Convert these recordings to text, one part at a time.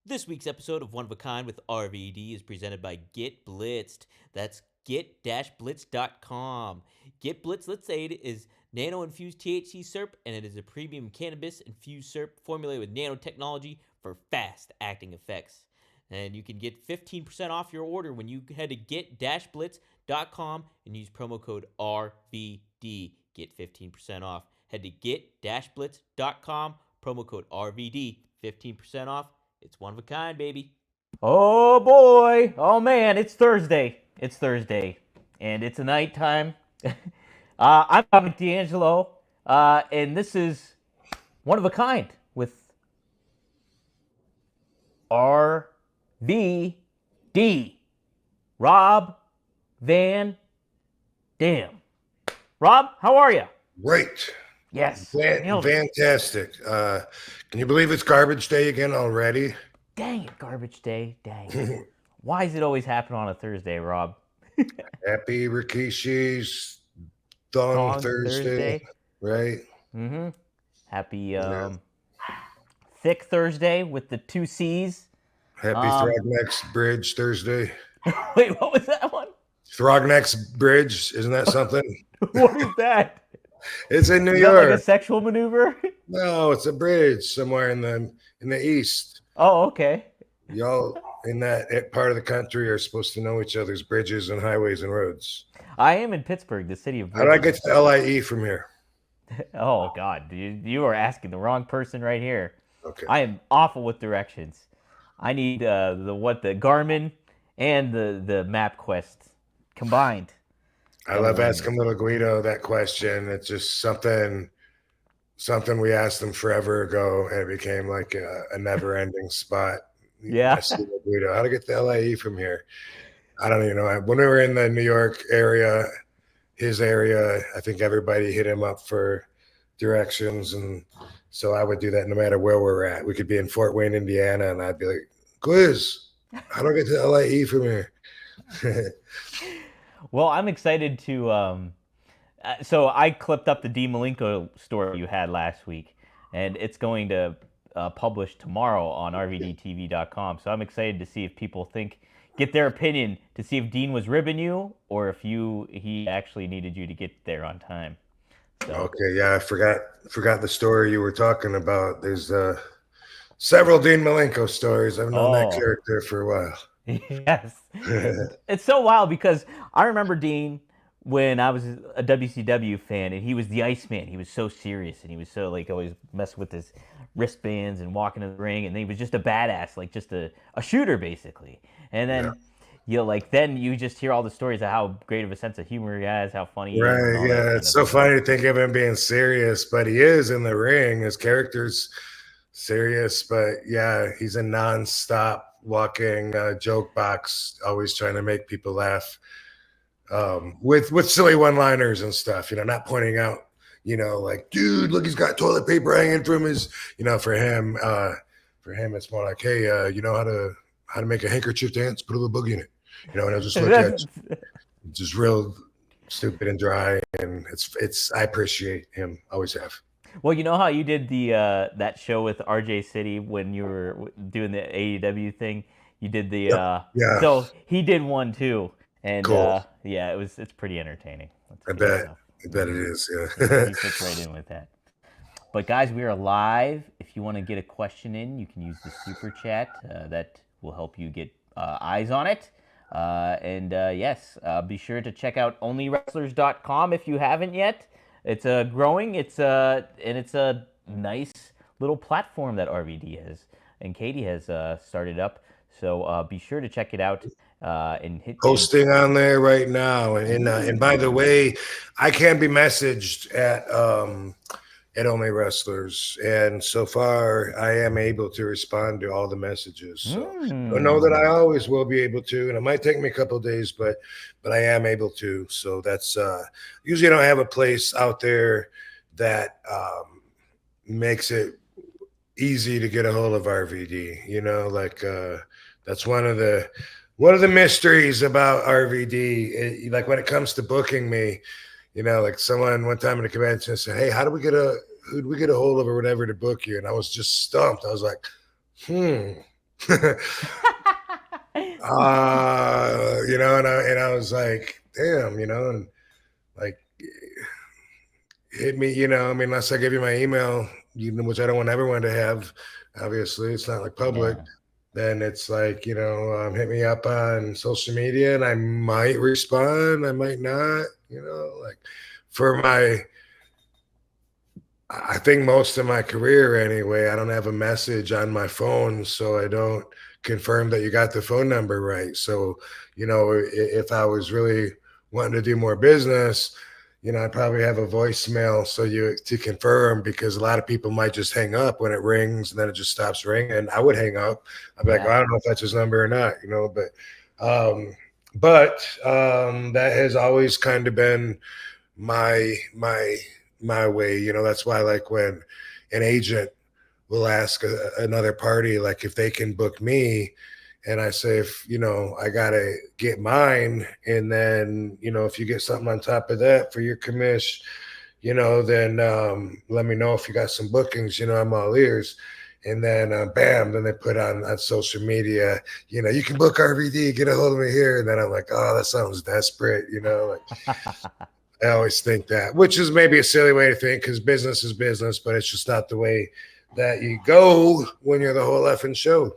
This week's episode of One of a Kind with RVD is presented by Get Blitzed. That's get-blitz.com. Get Blitz Let's Aid is nano-infused THC syrup, and it is a premium cannabis-infused syrup formulated with nanotechnology for fast-acting effects. And you can get 15% off your order when you head to get-blitz.com and use promo code RVD. Get 15% off. Head to get-blitz.com, promo code RVD, 15% off. It's one of a kind, baby. Oh boy! Oh man! It's Thursday. It's Thursday, and it's a nighttime. I'm Dominic D'Angelo, and this is One of a Kind with RVD. Rob Van Dam. Rob, how are you? Great. Yes. Nailed it. Fantastic. Can you believe it's garbage day again already? Dang it, garbage day. Dang it. Why does it always happen on a Thursday, Rob? Happy Rikishi's Thong Thursday, right? Mm-hmm. Happy Yeah. Thick Thursday with the two C's. Happy Throgneck's Bridge Thursday. Wait, what was that one? Throgneck's Bridge, isn't that something? What is that? It's in New Is that like a York. sexual maneuver? No, it's a bridge somewhere in the east. Oh, okay. Y'all in that part of the country are supposed to know each other's bridges and highways and roads. I am in Pittsburgh, the city of How do I bridges. get to LIE from here? Oh God, you are asking the wrong person right here. Okay. I am awful with directions. I need the Garmin and the MapQuest combined. I love asking little Guido that question. It's just something we asked him forever ago, and it became like a never-ending spot. Yeah. Ask little Guido how to get to LIE from here. I don't even know. When we were in the New York area, his area, I think everybody hit him up for directions, and so I would do that no matter where we're at. We could be in Fort Wayne, Indiana, and I'd be like, "Quiz, how do I get to LIE from here?" Well, I'm excited to. So I clipped up the D Malenko story you had last week, and it's going to publish tomorrow on rvdtv.com. So I'm excited to see if people get their opinion to see if Dean was ribbing you or if he actually needed you to get there on time. So. Okay, yeah, I forgot the story you were talking about. There's several Dean Malenko stories. I've known that character for a while. Yes. It's so wild because I remember Dean when I was a WCW fan, and he was the Iceman. He was so serious, and he was so like always messing with his wristbands and walking in the ring, and he was just a badass, like just a shooter basically. And then then you just hear all the stories of how great of a sense of humor he has, how funny he is. Right, yeah, it's so funny to think of him being serious, but he is in the ring. His character's serious, but yeah, he's a non-stop walking joke box, always trying to make people laugh with silly one-liners and stuff. Not pointing out, like, dude, look, he's got toilet paper hanging from his. For him, it's more like, hey, you know how to make a handkerchief dance? Put a little boogie in it. And I'll just look at you. Just real stupid and dry, and it's I appreciate him, always have. Well, you know how you did the that show with RJ City when you were doing the AEW thing? You did the yeah. So he did one too, and cool. Yeah, it's pretty entertaining. I bet it is. Yeah. He fits right in with that. But guys, we are live. If you want to get a question in, you can use the super chat. That will help you get eyes on it. Yes, be sure to check out onlywrestlers.com if you haven't yet. It's growing. It's a nice little platform that RVD has and Katie has started up. So be sure to check it out and hit posting on there right now. And by the way, I can be messaged at Only Wrestlers, and so far I am able to respond to all the messages. So don't know that I always will be able to, and it might take me a couple of days, but I am able to. So that's usually I don't have a place out there that makes it easy to get a hold of RVD. Like that's one of the mysteries about RVD. Like when it comes to booking me, like someone one time at a convention said, "Hey, who'd we get a hold of or whatever to book you?" And I was just stumped. I was like, And I was like, damn, and like, hit me, unless I give you my email, which I don't want everyone to have. Obviously, it's not like public. Yeah. Then it's like, hit me up on social media, and I might respond, I might not. Like for I think most of my career anyway, I don't have a message on my phone, so I don't confirm that you got the phone number right. So, if I was really wanting to do more business, I'd probably have a voicemail so you to confirm, because a lot of people might just hang up when it rings and then it just stops ringing. I would hang up. I'd be like, oh, I don't know if that's his number or not, but that has always kind of been my way. That's why, like, when an agent will ask another party, like, if they can book me, and I say, if I gotta get mine, and then if you get something on top of that for your commish, then let me know if you got some bookings. I'm all ears. And then bam, then they put on social media, you can book RVD, get a hold of me here. And then I'm like, oh, that sounds desperate. Like, I always think that, which is maybe a silly way to think, because business is business, but it's just not the way that you go when you're the whole effing show.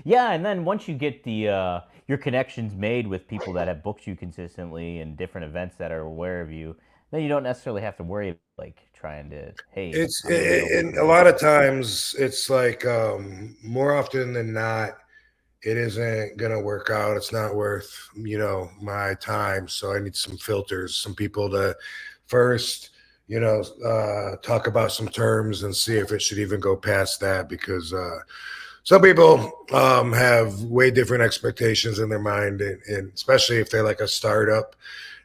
Yeah, and then once you get the your connections made with people that have booked you consistently and different events that are aware of you, then you don't necessarily have to worry like trying to, hey, I'm available And for a this. lot of times it's like, more often than not, it isn't gonna work out. It's not worth, my time. So I need some filters, some people to first, talk about some terms and see if it should even go past that, because some people have way different expectations in their mind, and especially if they're like a startup,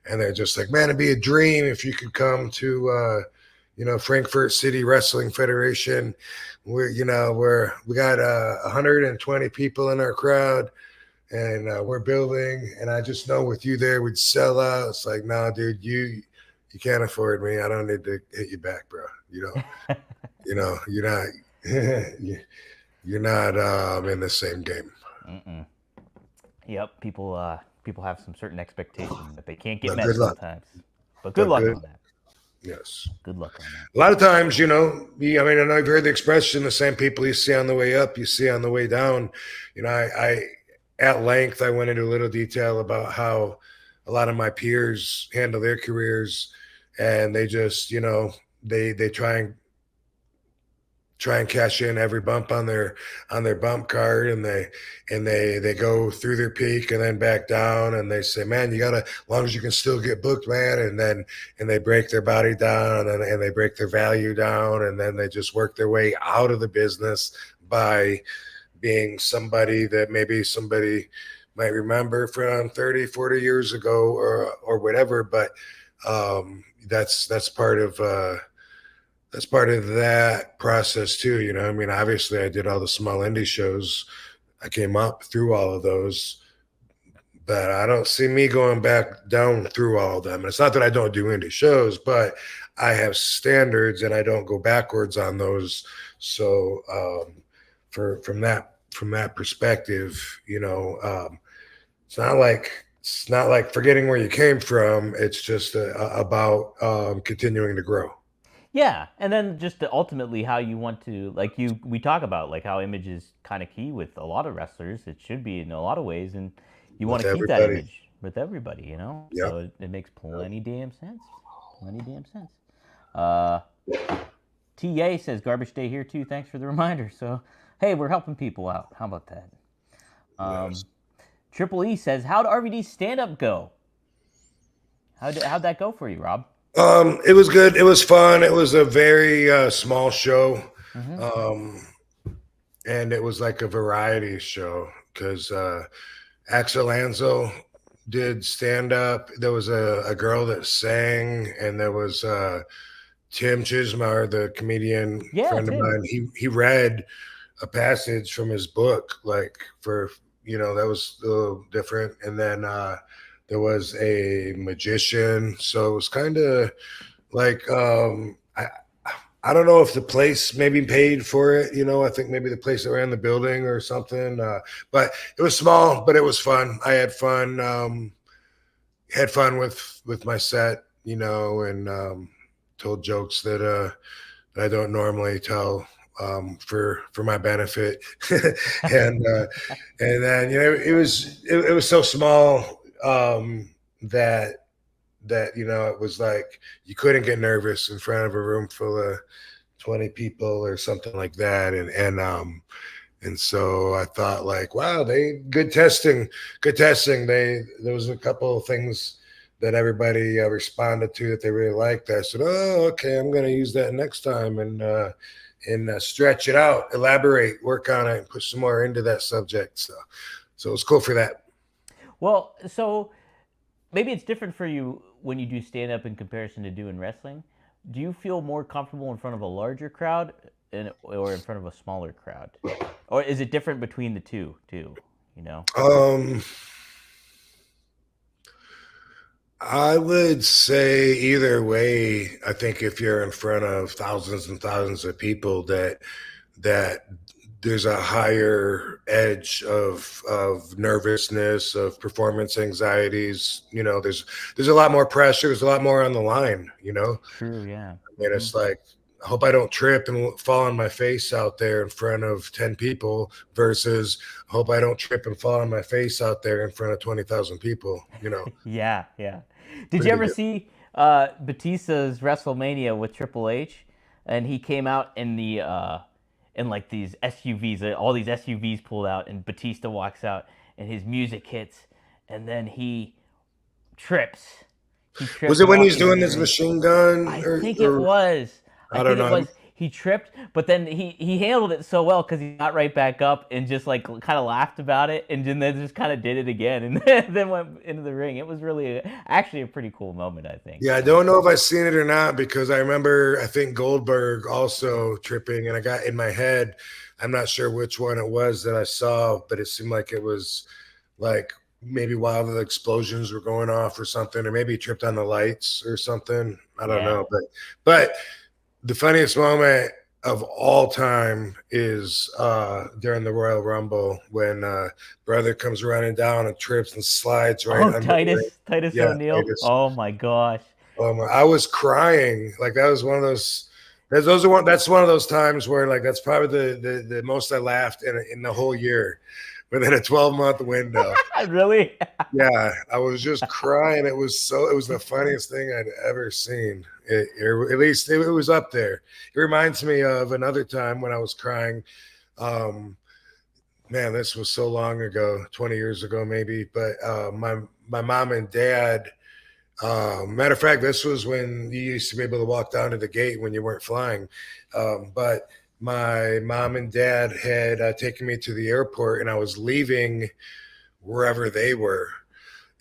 and they're just like, man, it'd be a dream if you could come to Frankfurt City Wrestling Federation. We got 120 people in our crowd, and we're building, and I just know with you there we'd sell out. It's like, nah, dude, you can't afford me. I don't need to hit you back, bro. You're not you're not in the same game. Mm-mm. Yep, people have some certain expectations that they can't get But met good luck. sometimes. But good But luck good, on that. yes. Good luck on that. A lot of times, I know you've heard the expression, the same people you see on the way up, you see on the way down. I at length, I went into a little detail about how a lot of my peers handle their careers, and they just, they try and cash in every bump on their bump card, and they go through their peak and then back down, and they say, man, you gotta, as long as you can still get booked, man. And they break their body down, and they break their value down, and then they just work their way out of the business by being somebody that maybe somebody might remember from 30-40 years ago, or whatever. But that's part of that process too. Obviously I did all the small indie shows. I came up through all of those, but I don't see me going back down through all of them. And it's not that I don't do indie shows, but I have standards and I don't go backwards on those. So from that perspective, it's not like forgetting where you came from. It's just about continuing to grow. Yeah, and then just ultimately how you want to, like, we talk about like how image is kind of key with a lot of wrestlers. It should be in a lot of ways, and you want With to keep that everybody. image with everybody. Yeah. So it makes plenty damn sense. Plenty damn sense. Uh, TA says garbage day here too. Thanks for the reminder. So hey, we're helping people out. How about that? Yes. Triple E says, how'd RVD stand up go? How'd that go for you, Rob? It was good. It was fun. It was a very small show, Mm-hmm. um, and it was like a variety show, because Axel Anzo did stand up. There was a girl that sang, and there was Tim Chismar, the comedian Yeah, friend of Tim. mine. He read a passage from his book, like, for, that was a little different. And then there was a magician, so it was kind of like, I don't know if the place maybe paid for it. I think maybe the place that ran the building or something. But it was small, but it was fun. I had fun. Had fun with my set, and told jokes that I don't normally tell, for my benefit, and and then it was so small, that it was like you couldn't get nervous in front of a room full of 20 people or something like that, and so I thought, like, wow, they good testing, good testing. There was a couple of things that everybody responded to that they really liked. I said, oh, okay, I'm going to use that next time, and stretch it out, elaborate, work on it, and put some more into that subject. So it was cool for that. Well, so maybe it's different for you when you do stand up in comparison to doing wrestling. Do you feel more comfortable in front of a larger crowd or in front of a smaller crowd? Or is it different between the two, too? Um, I would say either way. I think if you're in front of thousands and thousands of people, that there's a higher edge of nervousness, of performance anxieties. There's a lot more pressure. There's a lot more on the line. True, yeah. And it's like, I hope I don't trip and fall on my face out there in front of 10 people versus I hope I don't trip and fall on my face out there in front of 20,000 people. Yeah, yeah. Did Pretty you ever good. see Batista's WrestleMania with Triple H? And he came out in like these SUVs, all these SUVs pulled out, and Batista walks out, and his music hits, and then he trips. He Was trips it when he's walking in doing the this ring. machine gun I or, think it or was. I I don't think it know? was. He tripped, but then he handled it so well because he got right back up and just like kind of laughed about it, and then just kind of did it again, and then went into the ring. It was really actually a pretty cool moment, I think. Yeah, I don't know if I've seen it or not because I remember I think Goldberg also tripping, and I got in my head. I'm not sure which one it was that I saw, but it seemed like it was like maybe while the explosions were going off or something, or maybe he tripped on the lights or something. I don't Yeah. know, but the funniest moment of all time is during the Royal Rumble when brother comes running down and trips and slides right Oh, under the ring. Titus Yeah, O'Neil. Titus. Oh my gosh. I was crying. Like that was one of those. That's one of those times where like that's probably the most I laughed in the whole year, within a 12-month window. Really? Yeah, I was just crying. It was the funniest thing I'd ever seen. Or at least it was up there. It reminds me of another time when I was crying. Um, Man, this was so long ago, 20 years ago maybe. But my mom and dad. Matter of fact, this was when you used to be able to walk down to the gate when you weren't flying. But my mom and dad had taken me to the airport, and I was leaving wherever they were,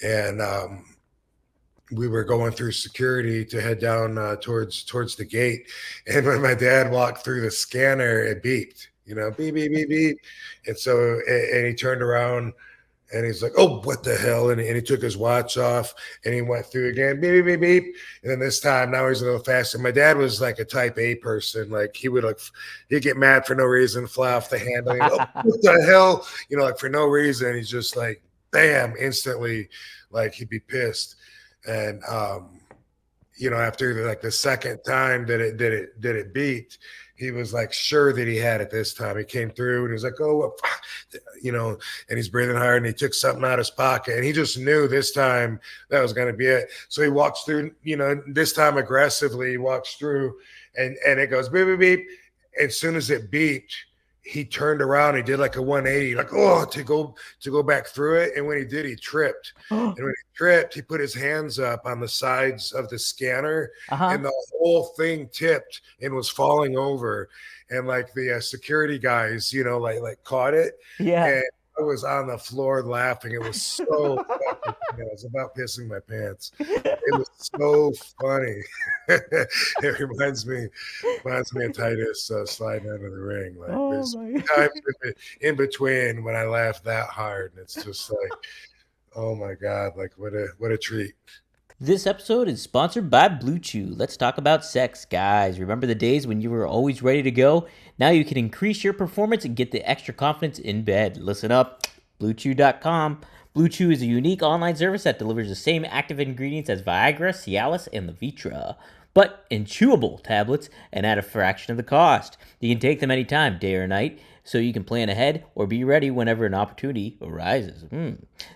and we were going through security to head down towards the gate. And when my dad walked through the scanner, it beeped, beep beep beep beep, and so and he turned around. And he's like, "Oh, what the hell?" And he took his watch off and he went through again, beep, beep, beep, beep. And then this time, now he's a little faster. My dad was like a type A person. Like he'd get mad for no reason, fly off the handle. He'd, oh, what the hell? Like for no reason. He's just like, bam, instantly, like he'd be pissed. And, after like the second time that it beat, he was like sure that he had it this time. He came through and he was like, "Oh, well, and he's breathing hard and he took something out of his pocket and he just knew this time that was going to be it." So he walks through, this time aggressively, he walks through and it goes beep, beep, beep. As soon as it beeped, he turned around, he did like a 180, like, to go back through it. And when he did, he tripped. And when he tripped, he put his hands up on the sides of the scanner Uh-huh. and the whole thing tipped and was falling over. And like the security guys, like caught it. Yeah. And I was on the floor laughing. It was so fucking funny. I was about pissing my pants. It was so funny. It reminds me of Titus sliding out of the ring. Like Oh there's my. times in between when I laugh that hard, and it's just like, oh my god, like what a treat. This episode is sponsored by Bluechew. Let's talk about sex, guys. Remember the days when you were always ready to go? Now you can increase your performance and get the extra confidence in bed. Listen up, Bluechew.com. Bluechew is a unique online service that delivers the same active ingredients as Viagra, Cialis, and Levitra, but in chewable tablets and at a fraction of the cost. You can take them anytime, day or night, so you can plan ahead or be ready whenever an opportunity arises.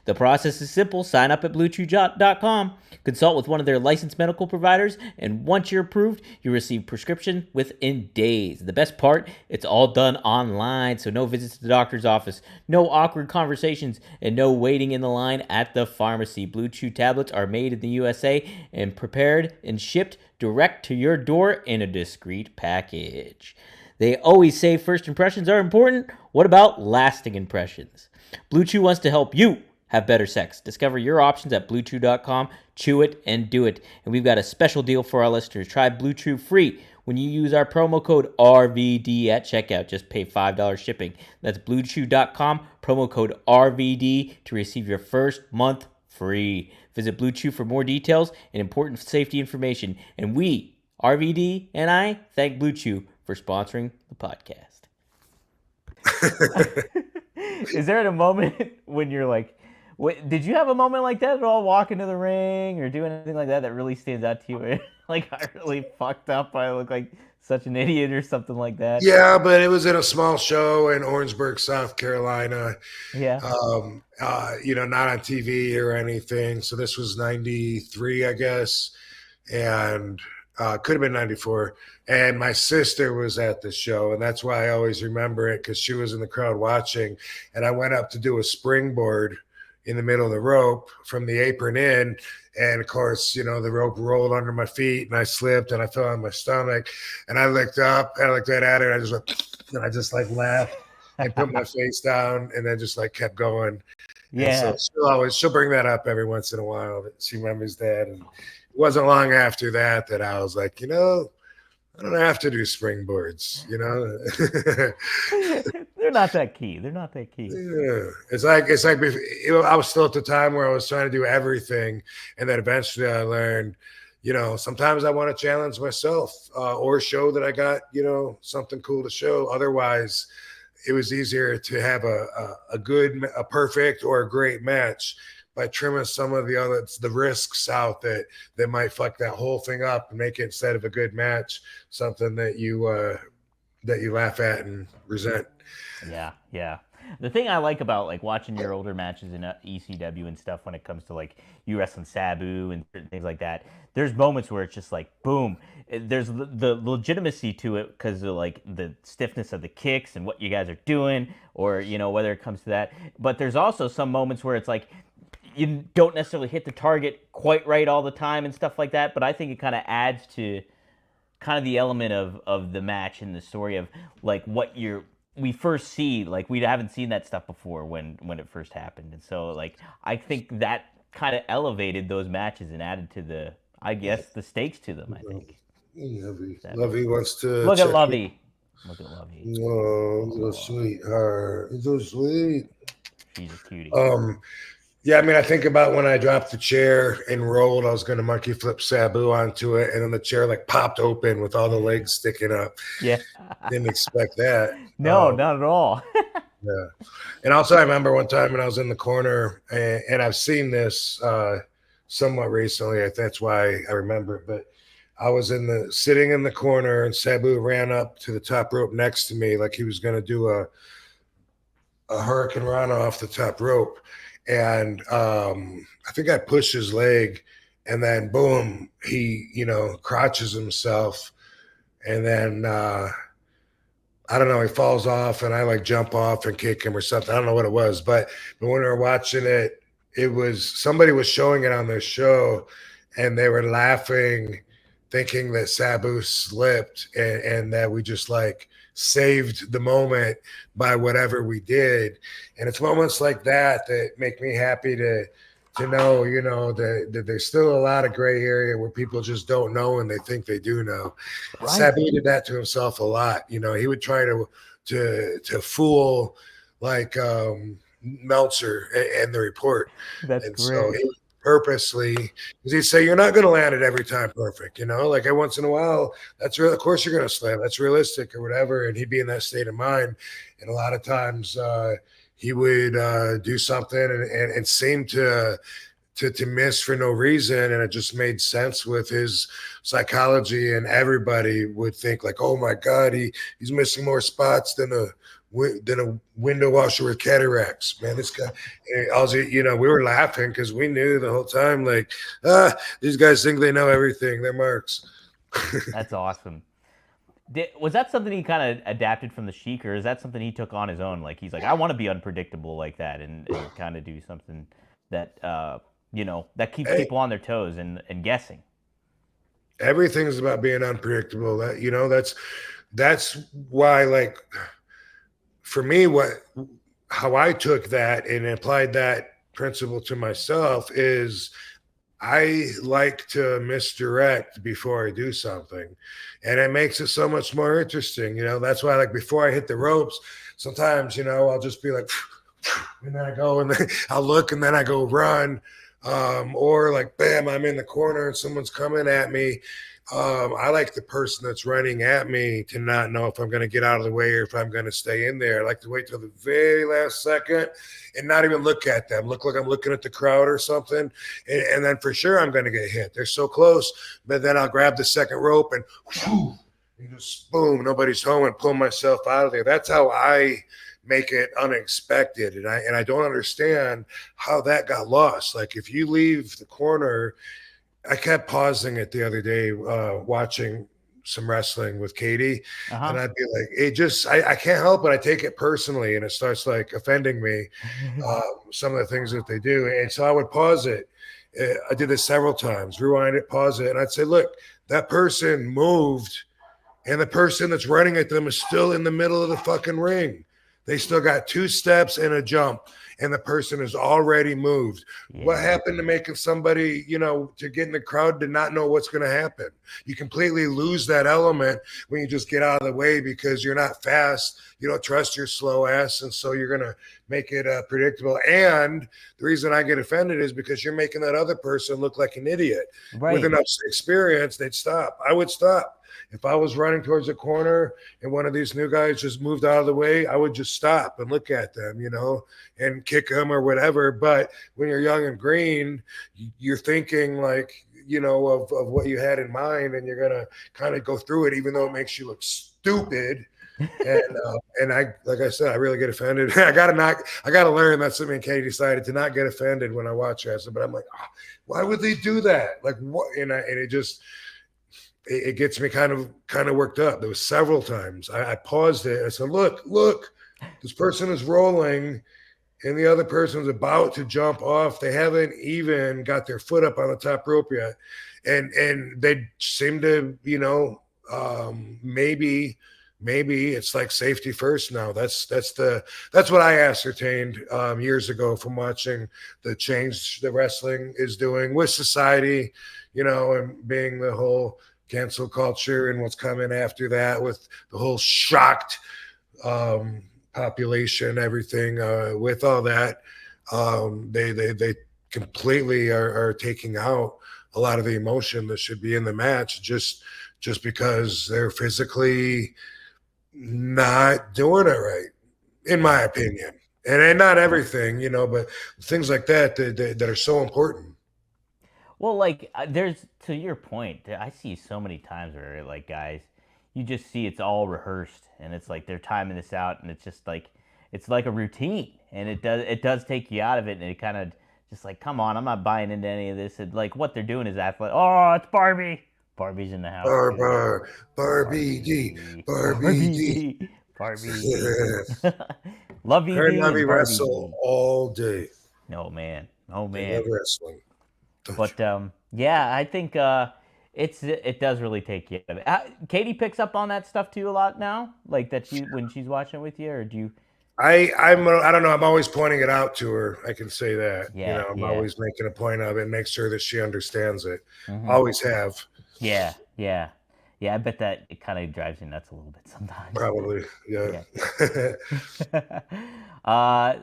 The process is simple. Sign up at Bluechew.com, consult with one of their licensed medical providers, and once you're approved, you receive prescription within days. The best part, it's all done online, so no visits to the doctor's office, no awkward conversations, and no waiting in the line at the pharmacy. Bluechew tablets are made in the USA and prepared and shipped direct to your door in a discreet package. They always say first impressions are important. What about lasting impressions? Bluechew wants to help you have better sex. Discover your options at Bluechew.com. Chew it and do it. And we've got a special deal for our listeners. Try Bluechew free when you use our promo code RVD at checkout. Just pay $5 shipping. That's Bluechew.com, promo code RVD to receive your first month free. Visit Bluechew for more details and important safety information. And we, RVD and I, thank Bluechew for sponsoring the podcast. Is there a moment when you're like, did you have a moment like that at all, walk into the ring or do anything like that really stands out to you? Where, like, I really fucked up, I look like such an idiot or something like that? Yeah, but it was in a small show in Orangeburg, South Carolina. Yeah. Not on TV or anything. So this was 93, I guess. And could have been 94. And my sister was at the show. And that's why I always remember it, because she was in the crowd watching. And I went up to do a springboard in the middle of the rope from the apron in. And of course, the rope rolled under my feet and I slipped and I fell on my stomach. And I looked up and I looked at her and I just went, and I just like laughed and put my face down and then just like kept going. Yeah. And so she'll bring that up every once in a while. That she remembers that. And it wasn't long after that I was like, I don't have to do springboards, They're not that key. Yeah. It's like I was still at the time where I was trying to do everything. And then eventually I learned, sometimes I want to challenge myself or show that I got, something cool to show. Otherwise, it was easier to have a perfect or a great match by trimming some of the risks out that might fuck that whole thing up and make it, instead of a good match, something that you laugh at and resent. Yeah. The thing I like about like watching your older matches in ECW and stuff, when it comes to like you wrestling Sabu and certain things like that, there's moments where it's just like boom. There's the legitimacy to it because of like the stiffness of the kicks and what you guys are doing, or whether it comes to that. But there's also some moments where it's like you don't necessarily hit the target quite right all the time and stuff like that. But I think it kind of adds to kind of the element of the match and the story of like what we first see. Like we haven't seen that stuff before when it first happened, and so like I think that kind of elevated those matches and added to the stakes to them. I think. Lovey wants to look at Lovey. Oh, so sweetheart, so sweet. She's a cutie. Yeah, I mean, I think about when I dropped the chair and rolled, I was going to monkey flip Sabu onto it, and then the chair like popped open with all the legs sticking up. Yeah. Didn't expect that. No, not at all. Yeah. And also I remember one time when I was in the corner, and I've seen this somewhat recently. That's why I remember it, but I was sitting in the corner, and Sabu ran up to the top rope next to me like he was going to do a Hurricane Rana off the top rope. And I think I pushed his leg, and then boom, he, crotches himself. And then, I don't know, he falls off, and I like jump off and kick him or something. I don't know what it was, but when we were watching it, somebody was showing it on their show, and they were laughing, thinking that Sabu slipped and that we just like saved the moment by whatever we did. And it's moments like that make me happy to know, that there's still a lot of gray area where people just don't know and they think they do know. Right. Sabu did that to himself a lot. He would try to fool like Meltzer and the report. That's and great. So he purposely, because he'd say, you're not going to land it every time perfect, like every once in a while, that's real. Of course you're going to slam. That's realistic or whatever. And he'd be in that state of mind. And a lot of times he would do something and seem to miss for no reason, and it just made sense with his psychology, and everybody would think like, oh my God, he's missing more spots than a window washer with cataracts. Man, this guy, we were laughing because we knew the whole time, like, these guys think they know everything. They're marks. That's awesome. Was that something he kind of adapted from the Sheik, or is that something he took on his own? Like, he's like, I want to be unpredictable like that, and kind of do something that that keeps people on their toes and guessing. Everything's about being unpredictable. That's why, like, for me, how I took that and applied that principle to myself is I like to misdirect before I do something, and it makes it so much more interesting. That's why, like, before I hit the ropes, sometimes, I'll just be like, and then I go, and then I'll look, and then I go run. Or like, bam, I'm in the corner and someone's coming at me. I like the person that's running at me to not know if I'm going to get out of the way or if I'm going to stay in there. I like to wait till the very last second and not even look at them. Look like I'm looking at the crowd or something. And then for sure I'm going to get hit. They're so close. But then I'll grab the second rope and whoo, and just boom, nobody's home, and pull myself out of there. That's how I make it unexpected. And I don't understand how that got lost. Like, if you leave the corner, I kept pausing it the other day, watching some wrestling with Katie. And I'd be like, I can't help it. I take it personally, and it starts like offending me, some of the things that they do. And so I would pause it. I did this several times, rewind it, pause it. And I'd say, look, that person moved, and the person that's running at them is still in the middle of the fucking ring. They still got 2 steps and a jump, and the person is already moved. Yeah. What happened to making somebody, to get in the crowd to not know what's going to happen? You completely lose that element when you just get out of the way because you're not fast. You don't trust your slow ass, and so you're going to make it predictable. And the reason I get offended is because you're making that other person look like an idiot. Right. With enough experience, they'd stop. I would stop. If I was running towards a corner and one of these new guys just moved out of the way, I would just stop and look at them, and kick them or whatever. But when you're young and green, you're thinking like, of what you had in mind, and you're going to kind of go through it, even though it makes you look stupid. And I, like I said, I really get offended. I got to learn. That's something Katie decided to not get offended when I watch wrestling. But I'm like, why would they do that? Like, what? And it just, it gets me kind of worked up. There was several times I paused it. I said, look, this person is rolling and the other person's about to jump off. They haven't even got their foot up on the top rope yet. And they seem to, maybe it's like safety first now. That's what I ascertained years ago from watching the change the wrestling is doing with society, and being the whole cancel culture and what's coming after that with the whole shocked population, everything with all that. They completely are taking out a lot of the emotion that should be in the match just because they're physically not doing it right, in my opinion. And not everything, but things like that are so important. Well, like, there's, to your point, I see so many times where, like, guys, you just see it's all rehearsed, and it's like they're timing this out, and it's just like, it's like a routine, and it does take you out of it, and it kind of just like, come on, I'm not buying into any of this. And like, what they're doing is athletic. Oh, it's Barbie. Barbie's in the house. Barbie D. Love you, her and Barbie wrestle all day. No, man. Oh, man. They love wrestling. But yeah, I think it does really take you. Katie picks up on that stuff too a lot now, like that when she's watching it with you, or do you? I don't know. I'm always pointing it out to her. I can say that. Yeah, I'm always making a point of it, and make sure that she understands it. Mm-hmm. Always have. Yeah. I bet that it kind of drives you nuts a little bit sometimes. Probably, yeah.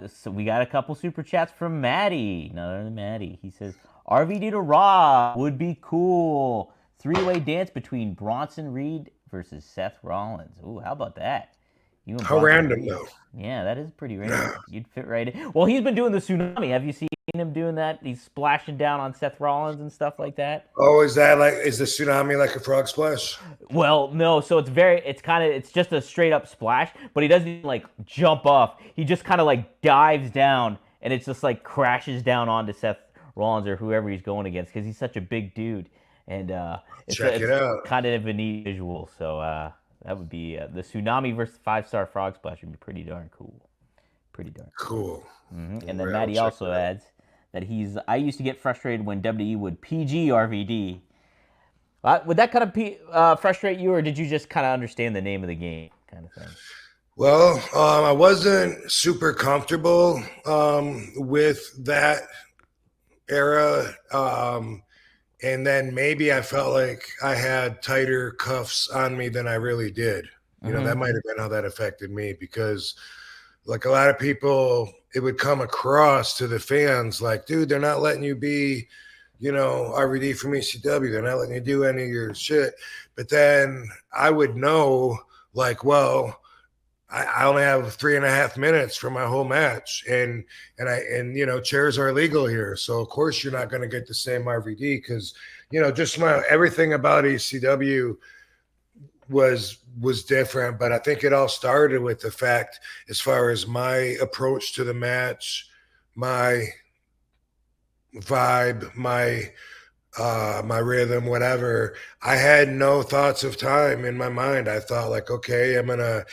So we got a couple super chats from Maddie. Another Maddie. He says, RVD to Raw would be cool. Three-way dance between Bronson Reed versus Seth Rollins. Ooh, how about that? You and How Bronson random, Reed. though. Yeah, that is pretty random. You'd fit right in. Well, he's been doing the tsunami. Have you seen him doing that? He's splashing down on Seth Rollins and stuff like that. Oh, is the tsunami like a frog splash? Well, no. So it's just a straight up splash, but he doesn't even like jump off. He just kind of like dives down, and it's just like crashes down onto Seth Rollins or whoever he's going against because he's such a big dude, and Check it out. kind of a neat visual. So that would be the tsunami versus 5-star frog splash would be pretty darn cool. Pretty darn Cool. And then Well, Maddie check also it out. adds that I used to get frustrated when WWE would PG RVD. Would that kind of frustrate you, or did you just kind of understand the name of the game kind of thing? Well, I wasn't super comfortable with that era. And then maybe I felt like I had tighter cuffs on me than I really did. You know, that might have been how that affected me because, like, a lot of people, it would come across to the fans like, dude, they're not letting you be, RVD from ECW. They're not letting you do any of your shit. But then I would know, like, well, I only have 3.5 minutes for my whole match, and chairs are illegal here, so of course you're not going to get the same RVD because just everything about ECW was different. But I think it all started with the fact, as far as my approach to the match, my vibe, my rhythm, whatever. I had no thoughts of time in my mind. I thought like, okay, I'm gonna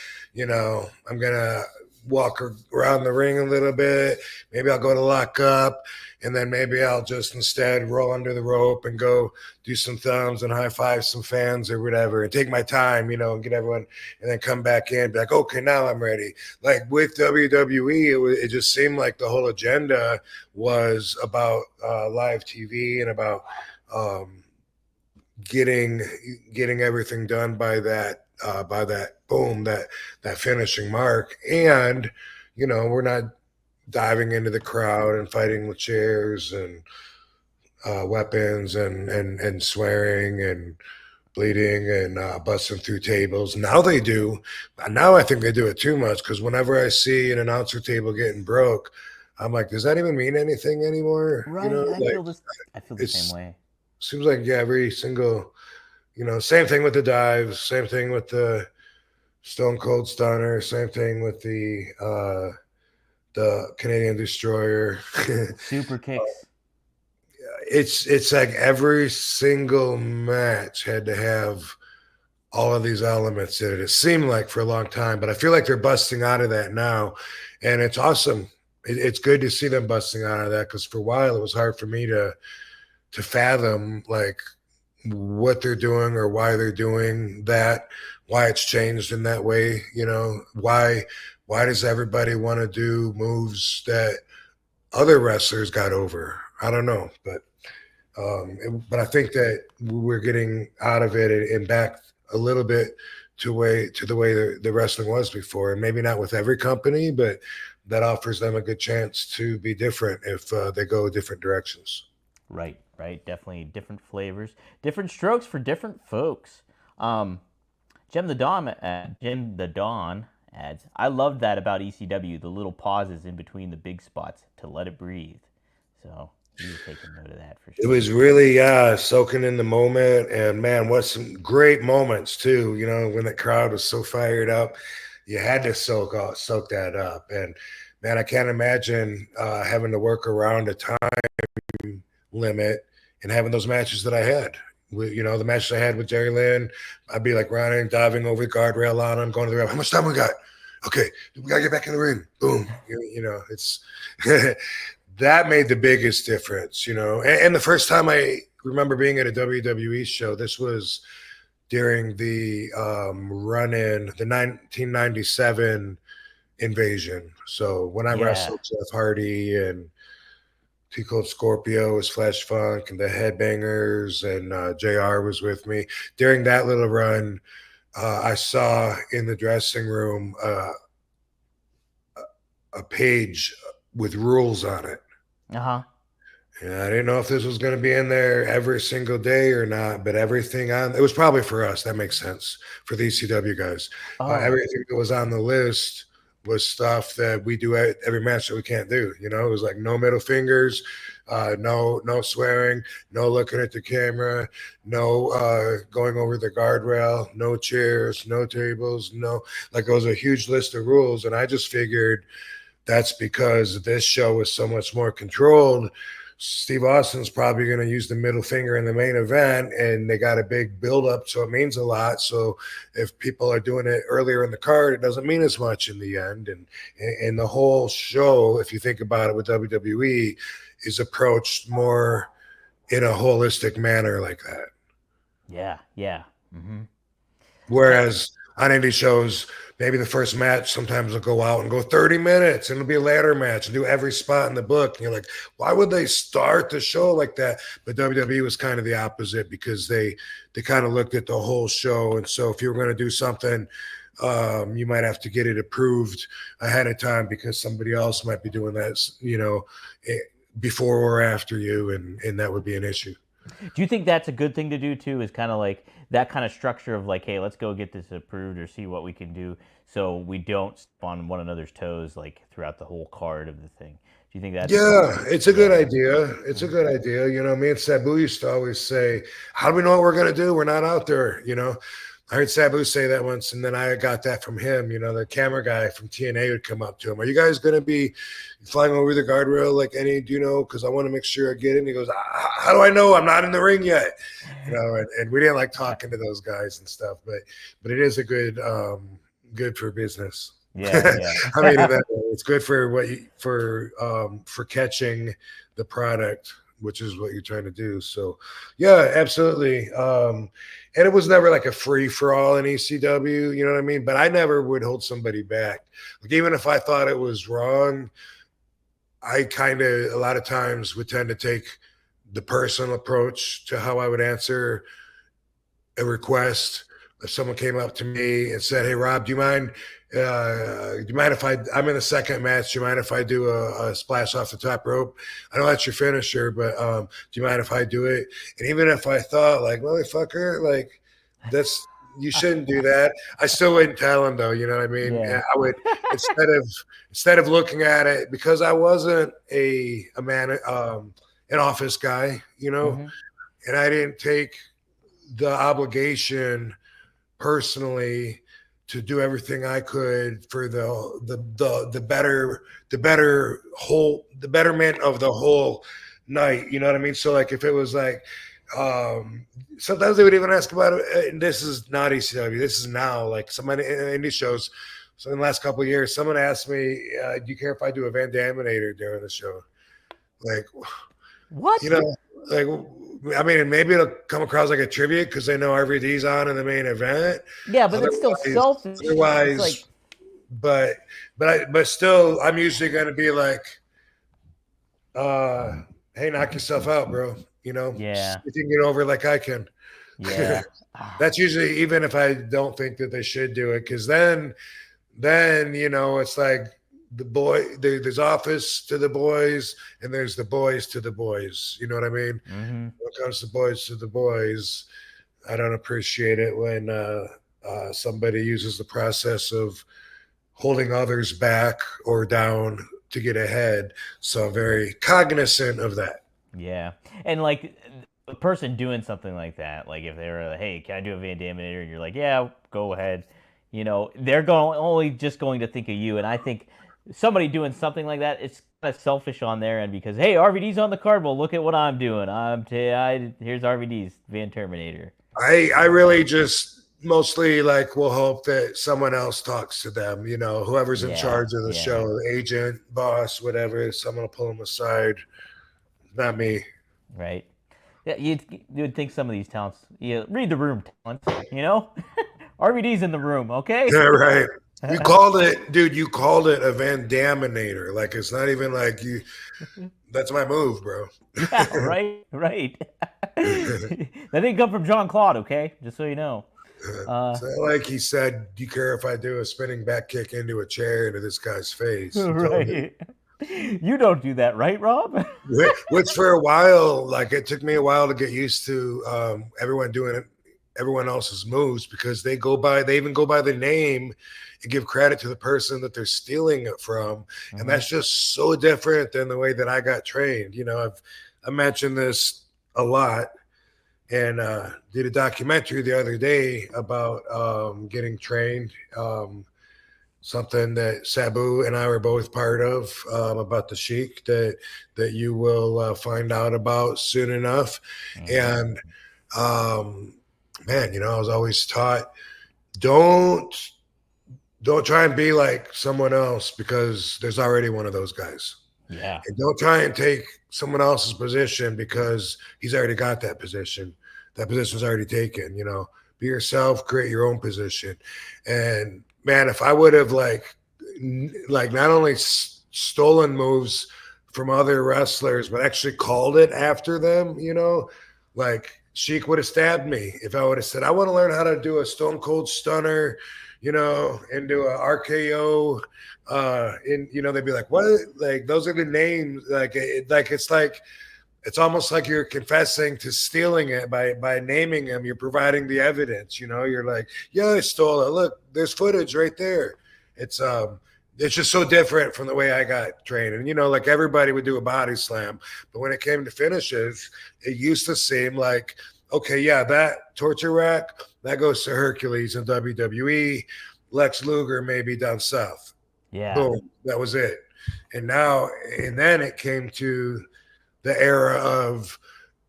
walk around the ring a little bit. Maybe I'll go to lock up, and then maybe I'll just instead roll under the rope and go do some thumbs and high five some fans or whatever, and take my time, and get everyone, and then come back in, be like, okay, now I'm ready. Like with WWE, it just seemed like the whole agenda was about live TV and about getting everything done by that boom, that finishing mark. And we're not diving into the crowd and fighting with chairs and weapons and swearing and bleeding and busting through tables. Now they do. Now I think they do it too much, because whenever I see an announcer table getting broke, I'm like, does that even mean anything anymore? Right. I feel the same way. Seems like every single, same thing with the dives, same thing with the Stone Cold Stunner, same thing with the Canadian Destroyer. Super kicks. It's like every single match had to have all of these elements in it. It seemed like for a long time, but I feel like they're busting out of that now, and it's awesome. It's good to see them busting out of that, because for a while it was hard for me to fathom like what they're doing or why they're doing that, why it's changed in that way. Why does everybody want to do moves that other wrestlers got over? I don't know, but I think that we're getting out of it and back a little bit to the way the wrestling was before, and maybe not with every company, but that offers them a good chance to be different if they go different directions. Right. Definitely different flavors, different strokes for different folks. Jim the Dawn adds, I loved that about ECW, the little pauses in between the big spots to let it breathe. So he was taking note of that for sure. It was really soaking in the moment, and man, what some great moments too. When the crowd was so fired up, you had to soak that up. And man, I can't imagine having to work around a time limit and having those matches that I had. The matches I had with Jerry Lynn, I'd be like running, diving over the guardrail on him, going to the ref. How much time we got? Okay, we gotta get back in the ring. Boom. It's that made the biggest difference. And the first time I remember being at a WWE show, this was during the run-in, the 1997 invasion. So when I wrestled Jeff Hardy and T Cold Scorpio was Flash Funk and the Headbangers, and JR was with me. During that little run, I saw in the dressing room a page with rules on it. Uh-huh. Yeah, I didn't know if this was going to be in there every single day or not, but everything on it was probably for us. That makes sense for the ECW guys. Oh, Everything that was on the list was stuff that we do at every match that we can't do. You know, it was like no middle fingers, no swearing, no looking at the camera, no going over the guardrail, no chairs, no tables, no, like it was a huge list of rules. And I just figured that's because this show was so much more controlled. Steve Austin's probably going to use the middle finger in the main event, and they got a big buildup, so it means a lot. So if people are doing it earlier in the card, it doesn't mean as much in the end. And the whole show, if you think about it with WWE, is approached more in a holistic manner like that. yeah, yeah. Whereas on indie shows, maybe the first match sometimes will go out and go 30 minutes and it'll be a ladder match and do every spot in the book. And you're like, why would they start the show like that? But WWE was kind of the opposite because they kind of looked at the whole show. And so if you were going to do something, you might have to get it approved ahead of time because somebody else might be doing that, before or after you, and that would be an issue. Do you think that's a good thing to do too? Is kind of like that kind of structure of like, hey, let's go get this approved or see what we can do, so we don't step on one another's toes like throughout the whole card of the thing. Do you think that's Yeah, it's a good yeah? idea. It's a good idea. Me and Sabu used to always say, how do we know what we're going to do? We're not out there. I heard Sabu say that once, and then I got that from him. The camera guy from TNA would come up to him. Are you guys going to be flying over the guardrail like any, do you know? Because I want to make sure I get in. He goes, how do I know? I'm not in the ring yet. And we didn't like talking to those guys and stuff, but it is a good for business. Yeah, yeah. I mean, it's good for for catching the product, which is what you're trying to do. So, yeah, absolutely. And it was never like a free for all in ECW, you know what I mean? But I never would hold somebody back. Like even if I thought it was wrong, I kind of a lot of times would tend to take the personal approach to how I would answer a request. If someone came up to me and said, "Hey, Rob, do you mind? Do you mind if I'm in the second match? Do you mind if I do a splash off the top rope? I know that's your finisher, but do you mind if I do it?" And even if I thought, like, motherfucker, like that's you shouldn't do that, I still wouldn't tell him though. You know what I mean? Yeah. I would instead of looking at it because I wasn't a man, an office guy, and I didn't take the obligation personally to do everything I could for the betterment of the whole night. You know what I mean? So like if it was like sometimes they would even ask about it, and this is not ECW, this is now like somebody in indie shows. So in the last couple of years, someone asked me, do you care if I do a Van Daminator during the show? Like, What? like, I mean, maybe it'll come across like a tribute because they know RVD's on in the main event. Yeah, but it's still selfish. Otherwise, It's like, but still, I'm usually going to be like, hey, knock yourself out, bro. yeah, You can get over like I can. yeah. That's usually even if I don't think that they should do it, because then it's like there's office to the boys and there's the boys to the boys. You know what I mean? Mm-hmm. When it comes to boys to the boys, I don't appreciate it when somebody uses the process of holding others back or down to get ahead. So I'm very cognizant of that. Yeah, and like a person doing something like that, like if they're like, "Hey, can I do a Van Daminator?" and you're like, "Yeah, go ahead," they're only just going to think of you. And I think somebody doing something like that, it's kind of selfish on their end because, hey, RVD's on the card. Well, look at what I'm doing. Here's RVD's Van Terminator. I really just mostly like will hope that someone else talks to them, whoever's in charge of the show, agent, boss, whatever, someone will pull them aside. Not me. Right. Yeah, you'd think some of these talents, read the room talents, RVD's in the room, okay? Yeah, right. You called it, dude, you called it a Van Daminator. Like, it's not even like you, that's my move, bro. Yeah, right. That didn't come from Jean-Claude, okay? Just so you know. So like he said, do you care if I do a spinning back kick into a chair into this guy's face? Right. You don't do that, right, Rob? Which for a while, like it took me a while to get used to everyone doing it, everyone else's moves because they even go by the name and give credit to the person that they're stealing it from. And that's just so different than the way that I got trained. I mentioned this a lot and did a documentary the other day about getting trained. Something that Sabu and I were both part of about the Sheik that you will find out about soon enough. And man, I was always taught don't try and be like someone else because there's already one of those guys. Yeah. And don't try and take someone else's position because he's already got that position. That position's already taken. Be yourself, create your own position. And man, if I would have like not only stolen moves from other wrestlers, but actually called it after them, like Sheik would have stabbed me if I would have said, I want to learn how to do a Stone Cold Stunner, into a RKO. They'd be like, what? Like, those are the names. It's almost like you're confessing to stealing it by naming them. You're providing the evidence. You're like, yeah, I stole it. Look, there's footage right there. It's just so different from the way I got trained. And like everybody would do a body slam, but when it came to finishes, it used to seem like, okay, yeah, that torture rack that goes to Hercules in WWE, Lex Luger maybe down south. Yeah. Boom, that was it. And then it came to the era of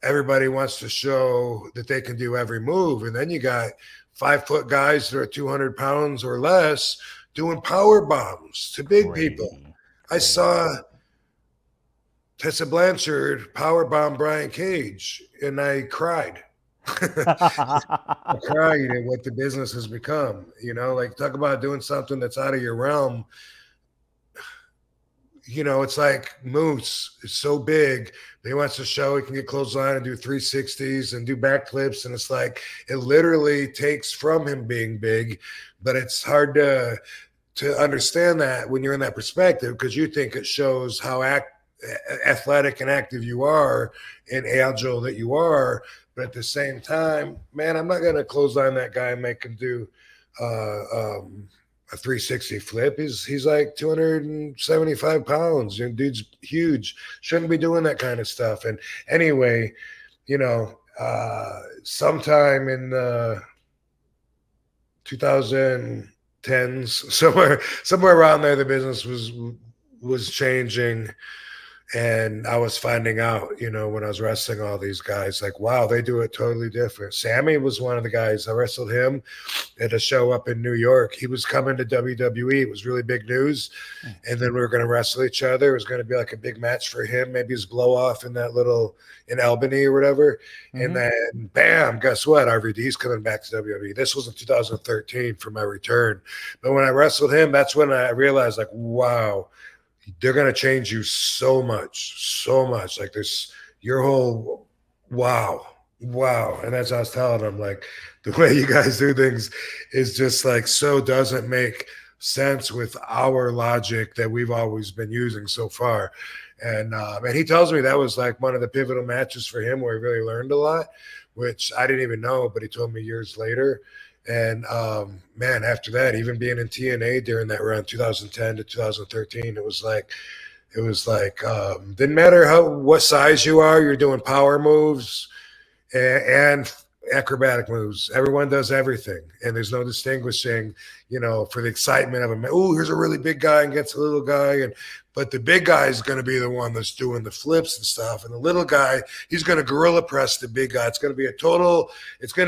everybody wants to show that they can do every move. And then you got 5-foot guys that are 200 pounds or less doing power bombs to big people. I saw Tessa Blanchard power bomb Brian Cage, and I cried. I cried at what the business has become. Like talk about doing something that's out of your realm. It's like Moose is so big. He wants to show he can get clothesline and do 360s and do backflips. And it's like, it literally takes from him being big, but it's hard to understand that when you're in that perspective, because you think it shows how athletic and active you are and agile that you are. But at the same time, man, I'm not going to clothesline that guy and make him do a 360 flip. He's like 275 pounds. Dude's huge. Shouldn't be doing that kind of stuff. And anyway, sometime in the 2010s, somewhere around there, the business was changing. And I was finding out, when I was wrestling all these guys, like, wow, they do it totally different. Sammy was one of the guys. I wrestled him at a show up in New York. He was coming to WWE. It was really big news. And then we were going to wrestle each other. It was going to be like a big match for him, maybe his blow off in Albany or whatever. And then, bam, guess what? RVD's coming back to WWE. This was in 2013 for my return. But when I wrestled him, that's when I realized, like, wow, they're going to change you so much. Like there's your whole, wow. And that's what I was telling them, like the way you guys do things is just like, so doesn't make sense with our logic that we've always been using so far. And he tells me that was like one of the pivotal matches for him where he really learned a lot, which I didn't even know, but he told me years later. And man, after that, even being in TNA during that run, 2010 to 2013, it was like didn't matter what size you are, you're doing power moves and acrobatic moves. Everyone does everything, and there's no distinguishing, for the excitement of a, oh, here's a really big guy and gets a little guy, but the big guy is going to be the one that's doing the flips and stuff, and the little guy, he's going to gorilla press the big guy. It's going to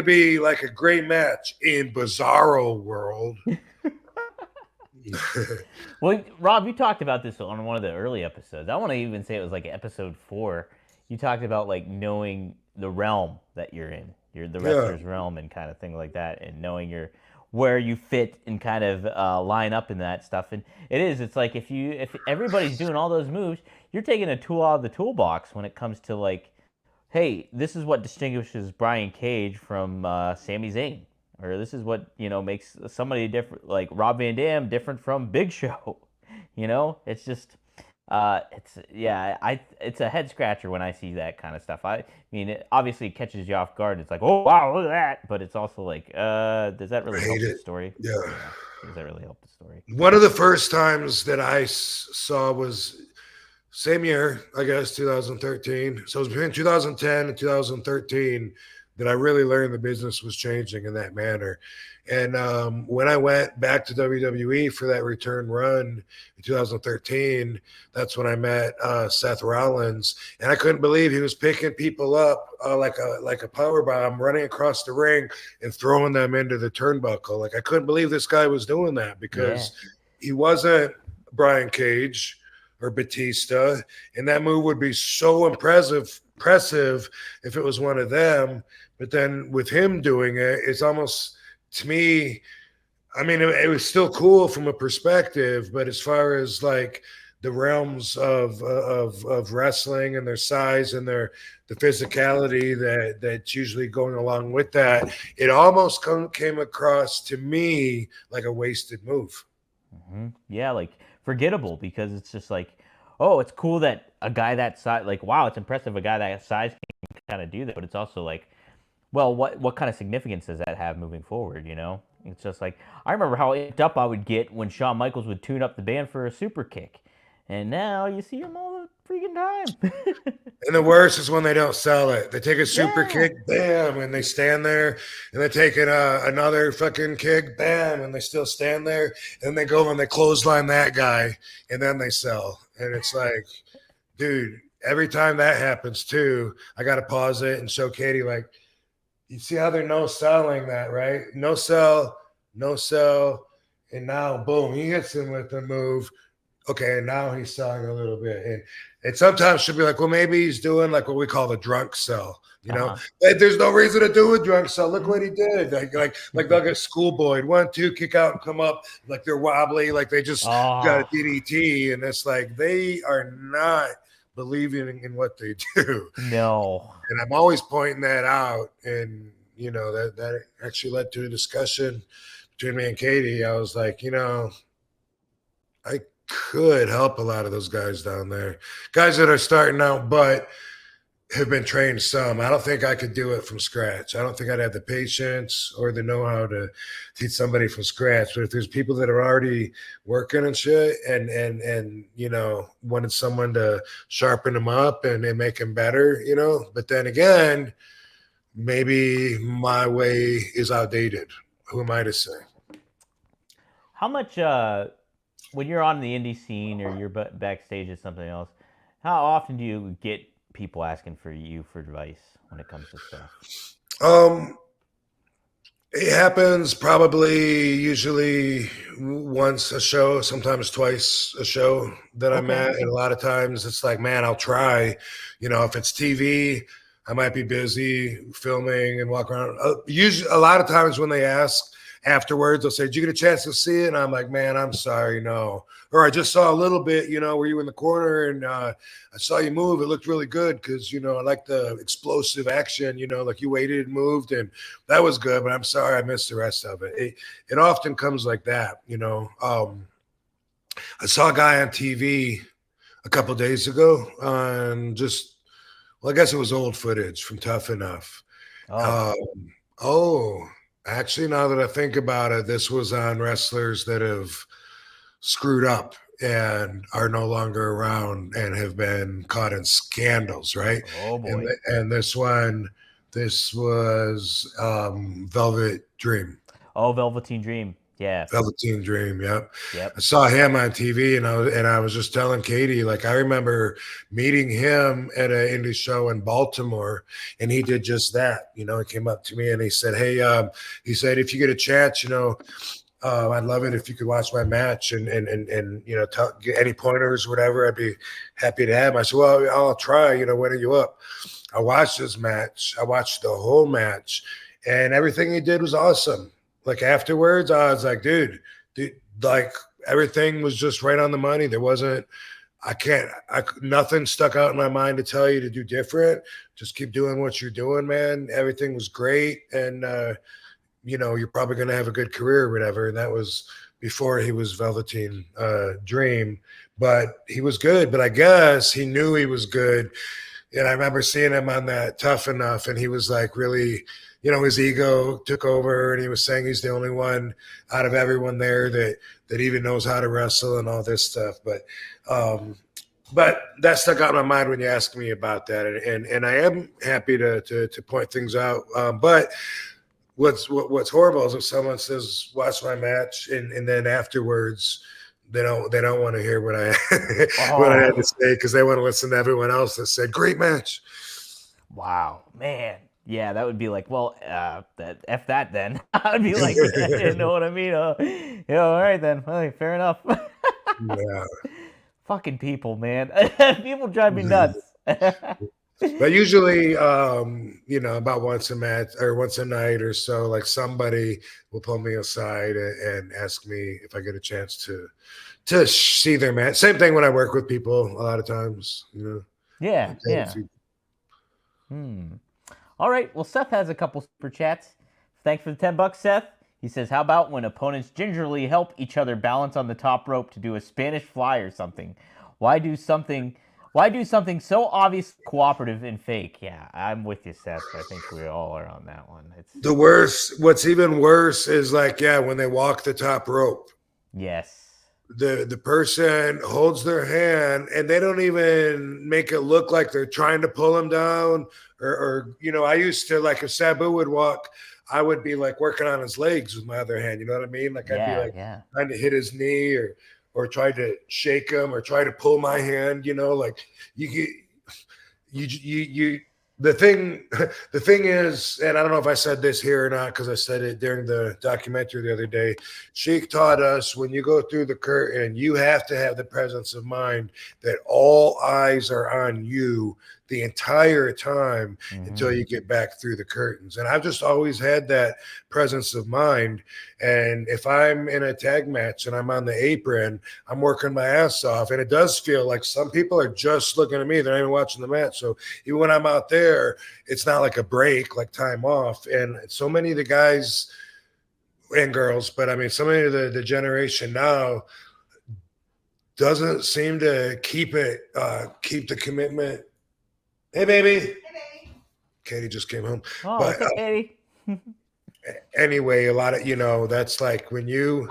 be like a great match in Bizarro World. Well, Rob, you talked about this on one of the early episodes. I want to even say it was like episode 4. You talked about like knowing the realm that you're in, the wrestler's realm and kind of thing like that, and knowing where you fit and kind of line up in that stuff. And it's like if everybody's doing all those moves, you're taking a tool out of the toolbox when it comes to like, hey, this is what distinguishes Brian Cage from Sami Zayn, or this is what makes somebody different, like Rob Van Dam, different from Big Show. It's just It's a head scratcher when I see that kind of stuff. I mean, it obviously catches you off guard. It's like, oh wow, look at that. But it's also like, does that I really hate help the it. story? Yeah. Yeah, does that really help the story? One of the first times that saw was same year, I guess, 2013. So it was between 2010 and 2013 that I really learned the business was changing in that manner. And when I went back to WWE for that return run in 2013, that's when I met Seth Rollins, and I couldn't believe he was picking people up like a power bomb, running across the ring and throwing them into the turnbuckle. Like I couldn't believe this guy was doing that Yeah, because he wasn't Brian Cage or Batista, and that move would be so impressive if it was one of them. But then with him doing it, it's almost to me. I mean, it was still cool from a perspective, but as far as like the realms of wrestling and their size and the physicality that's usually going along with that, it almost came across to me like a wasted move. yeah, like forgettable because it's just like, oh, it's cool that a guy that size, like, wow, it's impressive a guy that size can kind of do that. But it's also like, well, what kind of significance does that have moving forward? You know, it's just like I remember how amped up I would get when Shawn Michaels would tune up the band for a super kick, and now you see him all the freaking time. And the worst is when they don't sell it. They take a super Yeah. kick, bam, and they stand there, and they take another fucking kick, bam, and they still stand there, and they go and they clothesline that guy, and then they sell. And it's like, dude, every time that happens too, I got to pause it and show Katie, like, you see how they're no selling that, right? No sell, no sell, and now boom, he hits him with the move. Okay, and now he's selling a little bit, and sometimes she'll be like, well, maybe he's doing like what we call the drunk sell. You know, Uh-huh. hey, there's no reason to do a drunk sell. Look what he did. Like they'll get schoolboyed 1-2, kick out and come up like they're wobbly, like they just got a Oh DDT, and it's like they are not believing in what they do. no. And I'm always pointing that out. And, that actually led to a discussion between me and Katie. I was like, I could help a lot of those guys down there, guys that are starting out, but have been trained some. I don't think I could do it from scratch. I don't think I'd have the patience or the know-how to teach somebody from scratch. But if there's people that are already working and shit and wanted someone to sharpen them up and make them better, but then again, maybe my way is outdated. Who am I to say? How much when you're on the indie scene or you're backstage at something else, how often do you get people asking for you for advice when it comes to stuff? Um, it happens probably usually once a show, sometimes twice a show that I'm Okay. at. And a lot of times it's like, man, I'll try. If it's TV, I might be busy filming and walk around. Usually, a lot of times when they ask afterwards, they'll say, did you get a chance to see it? And I'm like, man, I'm sorry, no. Or I just saw a little bit, were you in the corner and I saw you move. It looked really good because, I like the explosive action, like you waited and moved, and that was good, but I'm sorry I missed the rest of it. It often comes like that, I saw a guy on TV a couple of days ago on I guess it was old footage from Tough Enough. Oh. Um, oh, actually, now that I think about it, this was on wrestlers that have screwed up and are no longer around and have been caught in scandals, right? Oh And boy. this was Velvet Dream. Oh, Velveteen Dream. Yeah. Velveteen Dream, yep. I Yep. saw him on TV, and I was just telling Katie, like, I remember meeting him at an indie show in Baltimore, and he did just that. He came up to me and he said, "Hey," he said, "if you get a chance, I'd love it if you could watch my match and get any pointers, whatever. I'd be happy to have them." I said, "Well, I'll try. When are you up?" I watched this match. I watched the whole match, and everything he did was awesome. Like afterwards, I was like, dude, like everything was just right on the money. There wasn't, nothing stuck out in my mind to tell you to do different. Just keep doing what you're doing, man. Everything was great. And, you're probably going to have a good career or whatever. And that was before he was Velveteen Dream. but he was good. But I guess he knew he was good. And I remember seeing him on that Tough Enough, and he was like really, his ego took over, and he was saying he's the only one out of everyone there that even knows how to wrestle and all this stuff. But that stuck out in my mind when you asked me about that, and I am happy to point things out. But what's horrible is if someone says, "Watch my match," and then afterwards they don't want to hear what I what I had to say, because they want to listen to everyone else that said great match. Wow, man. Yeah, that would be like, well, F that then. I would be like, you know what I mean? Yeah, all right then. Well, fair enough. Yeah. Fucking people, man. People drive me nuts. But usually, about once a match or once a night or so, like somebody will pull me aside and ask me if I get a chance to see their match. Same thing when I work with people a lot of times, Yeah. All right. Well, Seth has a couple super chats. Thanks for the $10, Seth. He says, how about when opponents gingerly help each other balance on the top rope to do a Spanish fly or something? Why do something so obvious, cooperative, and fake? Yeah, I'm with you, Seth. I think we all are on that one. It's the worst. What's even worse is when they walk the top rope. Yes. The person holds their hand and they don't even make it look like they're trying to pull him down or I used to, like, if Sabu would walk, I would be like working on his legs with my other hand. You know what I mean? Like I'd be like trying to hit his knee or try to shake him or try to pull my hand, like you the thing is, and I don't know if I said this here or not, because I said it during the documentary the other day, Sheik taught us when you go through the curtain, you have to have the presence of mind that all eyes are on you the entire time until you get back through the curtains. And I've just always had that presence of mind. And if I'm in a tag match and I'm on the apron, I'm working my ass off. And it does feel like some people are just looking at me. They're not even watching the match. So even when I'm out there, it's not like a break, like time off. And so many of the guys and girls, but I mean, so many of the generation now doesn't seem to keep the commitment. Hey, baby. Hey, baby. Katie just came home. Oh, but, Katie. Anyway, a lot of, that's like when you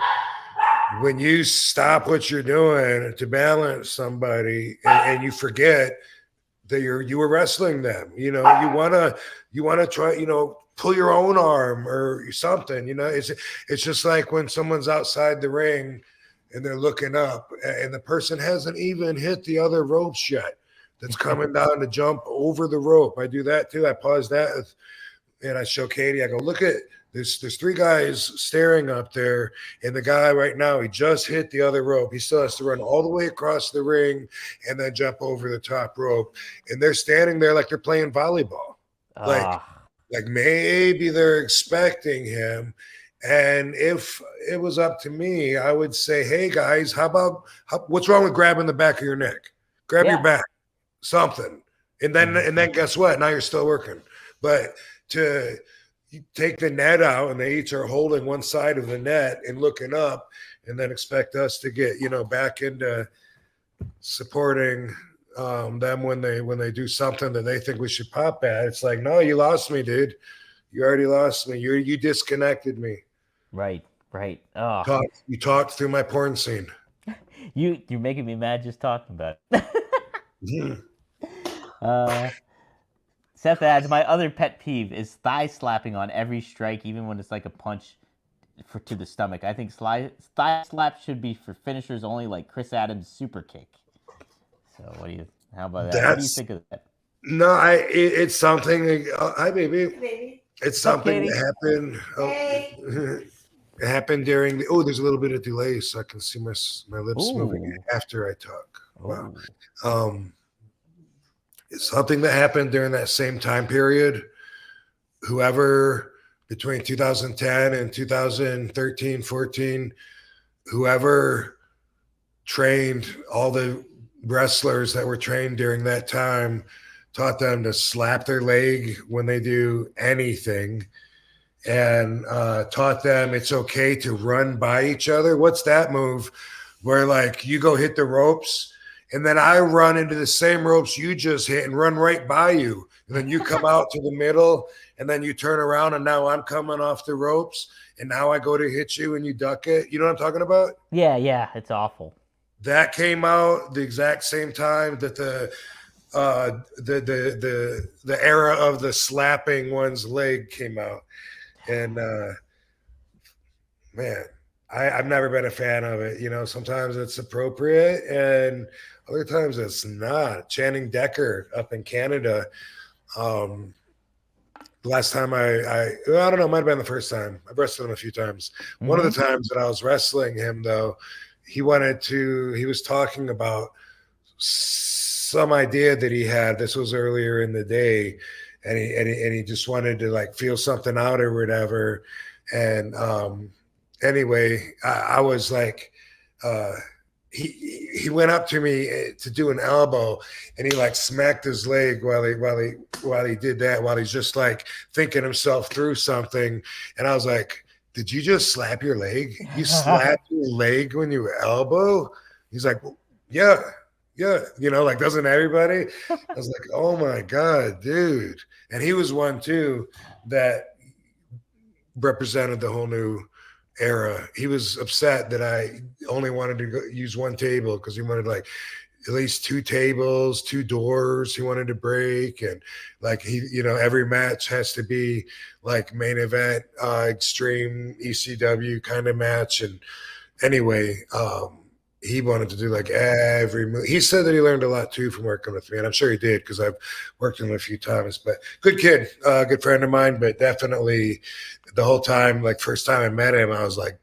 stop what you're doing to balance somebody and you forget that you were wrestling them. You want to try, pull your own arm or something. It's just like when someone's outside the ring and they're looking up and the person hasn't even hit the other ropes yet. That's coming down to jump over the rope. I do that too. I pause that and I show Katie. I go, look at there's 3 guys staring up there, and the guy right now, he just hit the other rope. He still has to run all the way across the ring and then jump over the top rope. And they're standing there like they're playing volleyball. Like maybe they're expecting him. And if it was up to me, I would say, hey guys, what's wrong with grabbing the back of your neck? Grab your back. Something, and then guess what? Now you're still working. But to take the net out and they each are holding one side of the net and looking up, and then expect us to get back into supporting them when they do something that they think we should pop at. It's like, no, you lost me, dude. You already lost me. You disconnected me. Right. You talked through my porn scene. You're making me mad just talking about it. Seth adds, my other pet peeve is thigh slapping on every strike, even when it's like a punch to the stomach. I think thigh slap should be for finishers only, like Chris Adams' Superkick. So how about that? What do you think of that? No, it's something. Hi, baby. Hey, baby. It's something that happened. Hey. It happened during there's a little bit of delay, so I can see my lips moving after I talk. Wow. It's something that happened during that same time period. Whoever between 2010 and 2013, 14, whoever trained all the wrestlers that were trained during that time taught them to slap their leg when they do anything, and taught them it's okay to run by each other. What's that move? where like you go hit the ropes and then I run into the same ropes you just hit and run right by you. And then you come out to the middle and then you turn around and now I'm coming off the ropes and now I go to hit you and you duck it. You know what I'm talking about? Yeah, it's awful. That came out the exact same time that the era of the slapping one's leg came out. And man, I've never been a fan of it. You know, sometimes it's appropriate and other times it's not. Channing Decker up in Canada. Last time I don't know, it might have been the first time. I've wrestled him a few times. Mm-hmm. One of the times that I was wrestling him, though, he was talking about some idea that he had. This was earlier in the day, and he just wanted to like feel something out or whatever. And anyway, I was like, he went up to me to do an elbow, and he like smacked his leg while he did that, while he's just like thinking himself through something. And I was like, did you just slap your leg? You slapped your leg when you elbow? He's like, well, yeah. You know, like, doesn't everybody? I was like, oh my God, dude. And he was one too that represented the whole new era. He was upset that I only wanted to use one table because he wanted like at least 2 tables, 2 doors he wanted to break. And like every match has to be like main event, extreme ECW kind of match. And anyway, he wanted to do like every move. He said that he learned a lot too from working with me, and I'm sure he did because I've worked with him a few times. But good kid, good friend of mine. But definitely, the whole time, like first time I met him, I was like,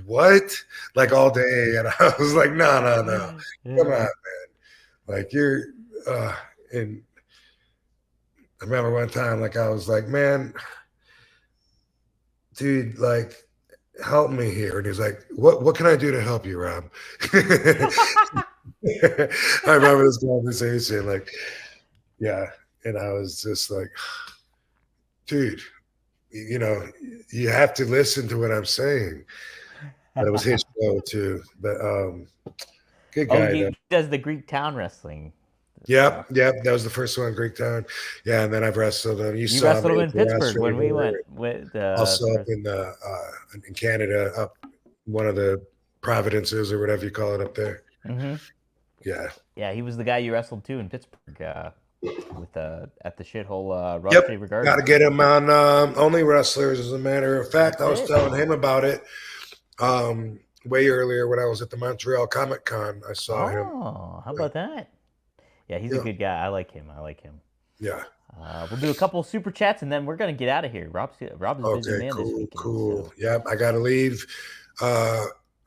"What?" Like all day, and I was like, "No, come on, man! Like you're." And I remember one time, like I was like, "Man, dude, like." Help me here. And he's like, what can I do to help you, Rob? I remember this conversation, like, yeah. And I was just like, dude, you have to listen to what I'm saying. But it was his show too. But good guy. He does the Greek town wrestling. Yep. That was the first one, Greek Town. Yeah, and then I've wrestled him. You saw wrestled him in Pittsburgh when we went. Also up in Canada, up one of the Providences or whatever you call it up there. Mm-hmm. Yeah, he was the guy you wrestled too in Pittsburgh with at the shithole Rob Shaver Garden. Got to get him on Only Wrestlers. As a matter of fact, I was telling him about it way earlier when I was at the Montreal Comic Con. I saw him. Oh, how about that? Yeah, he's a good guy. I like him. Yeah. We'll do a couple of super chats and then we're gonna get out of here. Rob's a busy man this weekend. Cool. So. Yep, I gotta leave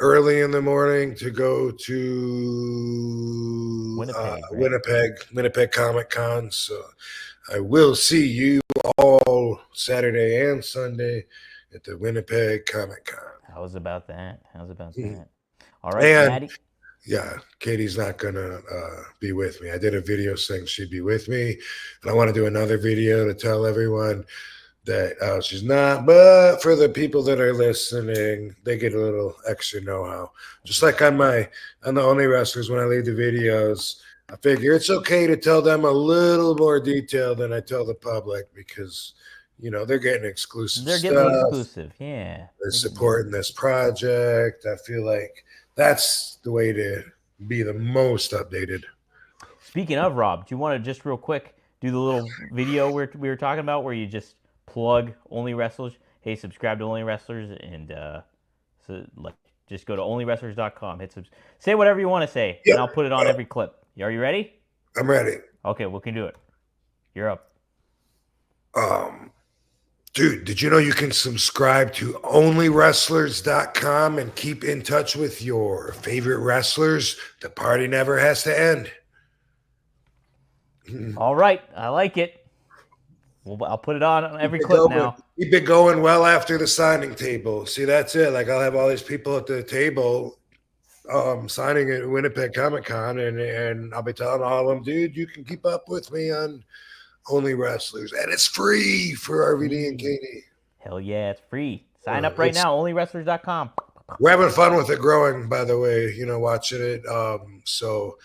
early in the morning to go to Winnipeg Comic Con. So I will see you all Saturday and Sunday at the Winnipeg Comic Con. How's about that? All right, Maddie. Yeah, Katie's not gonna be with me. I did a video saying she'd be with me, and I want to do another video to tell everyone that she's not. But for the people that are listening, they get a little extra know-how. Just like on the Only Wrestlers, when I leave the videos, I figure it's okay to tell them a little more detail than I tell the public because they're getting exclusive. They're getting exclusive, yeah. They're supporting this project. I feel like that's the way to be the most updated. Speaking of, Rob, do you want to just real quick do the little video we were talking about where you just plug Only Wrestlers? Hey, subscribe to Only Wrestlers and just go to onlywrestlers.com. Say whatever you want to say, and I'll put it on every clip. Are you ready? I'm ready. Okay, we can do it. You're up. Dude, did you know you can subscribe to onlywrestlers.com and keep in touch with your favorite wrestlers? The party never has to end. All right. I like it. Well, I'll put it on every clip now. Keep it going well after the signing table. See, that's it. Like, I'll have all these people at the table signing at Winnipeg Comic Con, and I'll be telling all of them, dude, you can keep up with me on Only Wrestlers, and it's free for RVD and Katie. Hell yeah, it's free. Sign up right now, onlywrestlers.com. We're having fun with it growing, by the way, watching it. So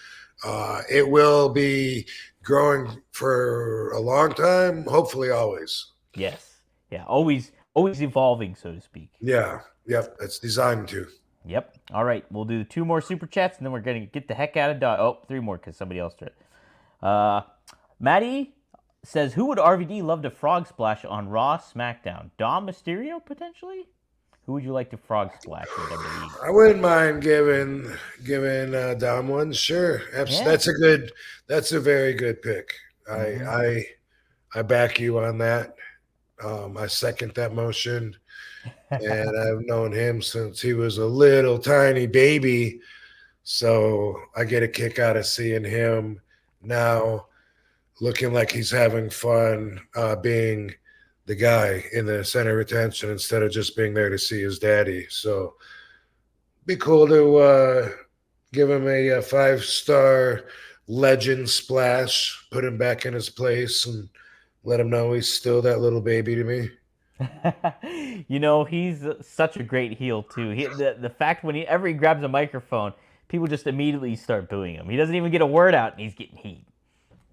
it will be growing for a long time, hopefully always. Yes. Yeah. Always evolving, so to speak. Yeah. Yep. It's designed to. Yep. All right. We'll do 2 more super chats, and then we're going to get the heck out of Dodge. Oh, 3 more because somebody else did it. Maddie says, who would RVD love to frog splash on Raw SmackDown? Dom Mysterio, potentially? Who would you like to frog splash in WWE? I wouldn't mind giving Dom one. Sure. Yeah. That's a very good pick. I back you on that. I second that motion. And I've known him since he was a little tiny baby. So I get a kick out of seeing him now looking like he's having fun being the guy in the center of attention instead of just being there to see his daddy. So be cool to give him a 5-star legend splash, put him back in his place, and let him know he's still that little baby to me. He's such a great heel too. The fact whenever he grabs a microphone, people just immediately start booing him. He doesn't even get a word out, and he's getting heat.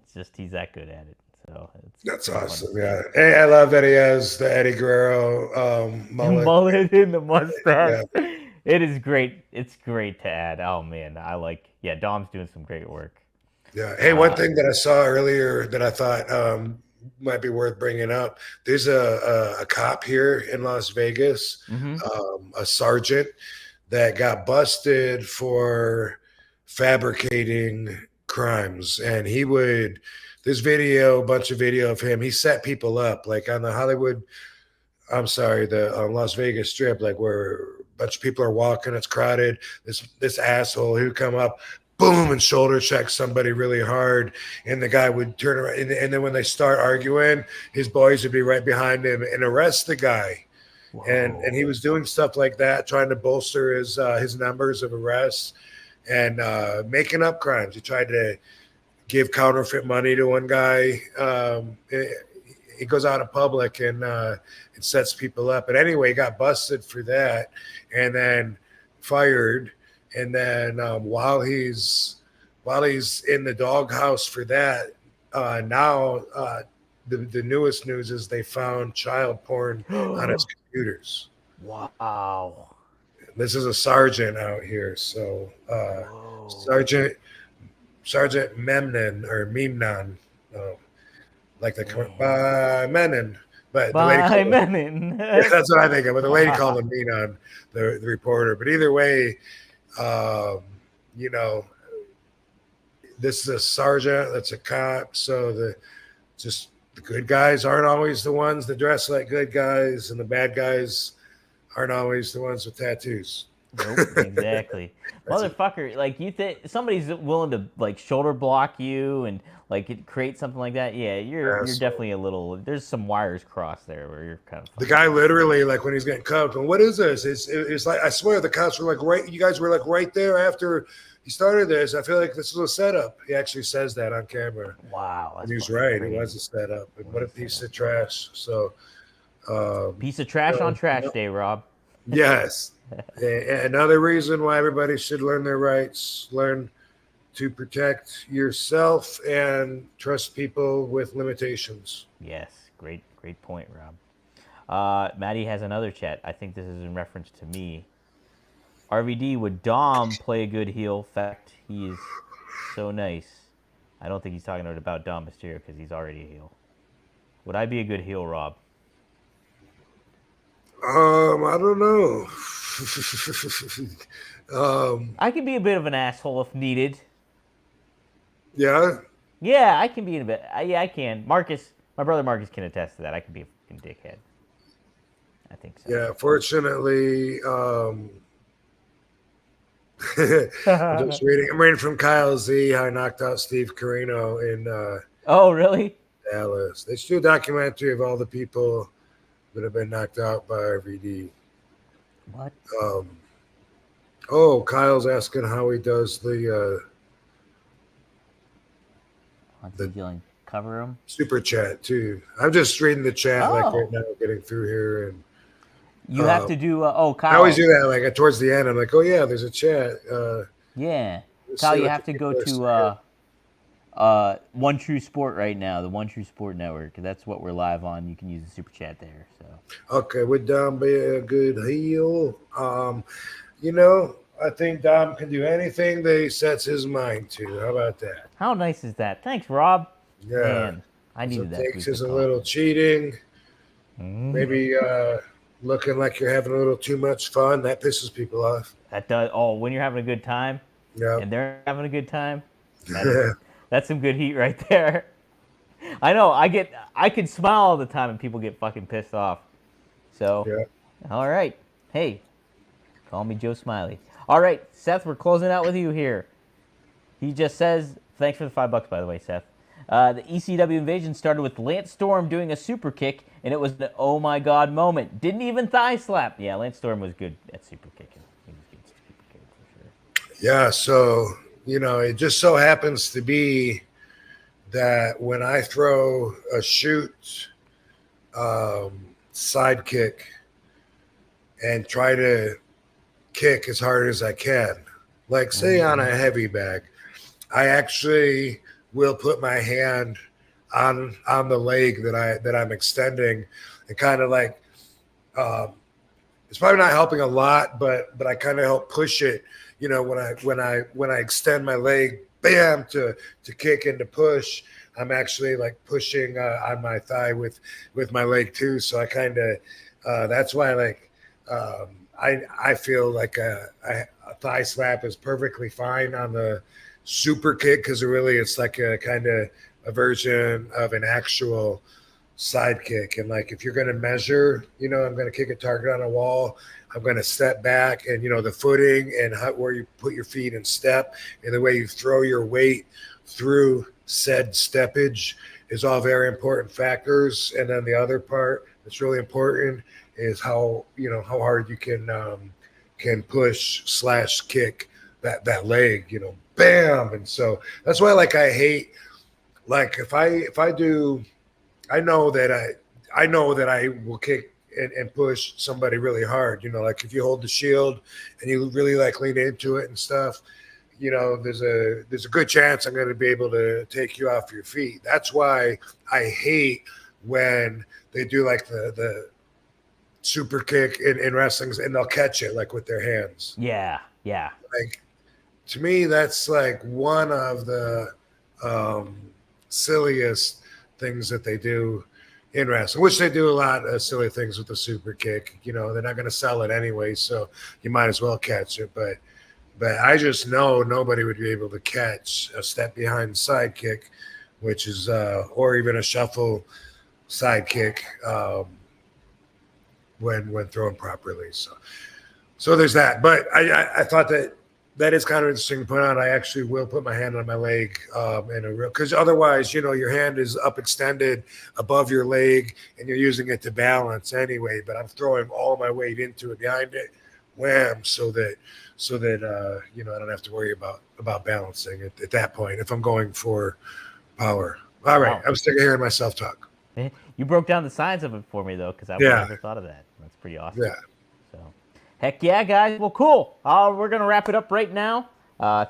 It's just he's that good at it. So That's awesome. Yeah, hey, I love that he has the Eddie Guerrero mullet. The mullet and the mustache. Yeah. It is great. It's great to add. Oh man, Dom's doing some great work. Yeah. Hey, one thing that I saw earlier that I thought might be worth bringing up. There's a cop here in Las Vegas, a sergeant that got busted for fabricating crimes, and there's a bunch of video of him. He set people up like on the Las Vegas Strip, like where a bunch of people are walking, it's crowded. This asshole who come up, boom, and shoulder check somebody really hard, and the guy would turn around, and then when they start arguing, his boys would be right behind him and arrest the guy. And he was doing stuff like that, trying to bolster his numbers of arrests and making up crimes. He tried to give counterfeit money to one guy. He goes out in public and it sets people up. But anyway, he got busted for that and then fired. And then while he's in the doghouse for that, now the newest news is they found child porn on his computers. Wow. This is a sergeant out here. So Sergeant Memnon, like the Menon. But the lady called him, that's what I think of. But the lady called him Menon, the reporter. But either way, this is a sergeant, that's a cop. So the good guys aren't always the ones that dress like good guys, and the bad guys aren't always the ones with tattoos. Nope, exactly. Motherfucker, like you think somebody's willing to like shoulder block you and like create something like that? Yeah, you're definitely a little. There's some wires crossed there where you're kind of. The guy literally, like when he's getting cuffed, going, "What is this?" It's like, I swear the cops were like right. You guys were like right there after he started this. I feel like this was a setup. He actually says that on camera. Wow, and he's right. Crazy. It was a setup. And what a piece of trash. So, piece of trash on trash day, Rob. Yes. Another reason why everybody should learn their rights, learn to protect yourself and trust people with limitations. Yes, great point, Rob. Maddie has another chat. I think this is in reference to me. RVD, would Dom play a good heel? In fact, he is so nice. I don't think he's talking about Dom Mysterio because he's already a heel. Would I be a good heel, Rob? I don't know. I can be a bit of an asshole if needed. Yeah? Yeah, I can be a bit. Yeah, I can. Marcus, my brother Marcus can attest to that. I can be a fucking dickhead. I think so. Yeah, fortunately, I'm reading from Kyle Z how I knocked out Steve Carino in oh, really? Dallas. They should do a documentary of all the people that have been knocked out by RVD. What? Kyle's asking how he does the cover him. Super chat too. I'm just reading the chat like right now, getting through here, and You have to do. I always Kyle. do that like towards the end. I'm like, oh yeah, there's a chat. Yeah, Let's Kyle. see You what have the to go people are saying. to One True Sport right now, the One True Sport Network. That's what we're live on. You can use the super chat there. So Okay, with Dom be a good heel. You know, I think Dom can do anything that he sets his mind to. How about that? how nice is that? Thanks, Rob. Yeah. Man, I Some needed that takes boost is of a little confidence. cheating. Mm. Maybe looking like you're having a little too much fun. That pisses people off. That does. Oh, when you're having a good time, Yeah. and they're having a good time, that's some good heat right there. I know. I can smile all the time, and people get fucking pissed off. So, Yeah. all right. Hey, call me Joe Smiley. All right, Seth, we're closing out with you here. He just says, thanks for the $5, by the way, Seth. The ECW invasion started with Lance Storm doing a super kick, and it was an oh my god moment. Didn't even thigh slap. Yeah, Lance Storm was good at super kicking. He was good at super kicking for sure. Yeah. So, it just so happens to be that when I throw a shoot sidekick and try to kick as hard as I can, like say on a heavy bag, I actually will put my hand on the leg that I'm extending and kind of like it's probably not helping a lot, but I kind of help push it. When I extend my leg, bam, to kick and to push, I'm actually like pushing on my thigh with my leg too. So I kind of that's why like I feel like a thigh slap is perfectly fine on the super kick because really it's like a kind of a version of an actual sidekick. And like if you're going to measure, I'm going to kick a target on a wall. I'm going to step back, and the footing and where you put your feet in step and the way you throw your weight through said steppage is all very important factors. And then the other part that's really important is how hard you can push / kick that leg, bam. And so that's why like I hate like if I do I know that I will kick and push somebody really hard. Like if you hold the shield and you really like lean into it and stuff, there's a good chance I'm going to be able to take you off your feet. That's why I hate when they do like the super kick in wrestlings and they'll catch it like with their hands. Yeah. Like to me, that's like one of the silliest things that they do in wrestling, which they do a lot of silly things with the super kick. They're not going to sell it anyway, so you might as well catch it. But I just know nobody would be able to catch a step behind sidekick, which is or even a shuffle sidekick when thrown properly. So there's that. But I thought that is kind of interesting to point out. I actually will put my hand on my leg in a real, because otherwise, your hand is up extended above your leg and you're using it to balance anyway. But I'm throwing all my weight into it behind it, wham, so that I don't have to worry about balancing at that point if I'm going for power. All right, Wow. I'm sick of hearing myself talk. You broke down the science of it for me though, because I would never thought of that. That's pretty awesome. Yeah. So, heck yeah, guys. Well, cool. We're gonna wrap it up right now.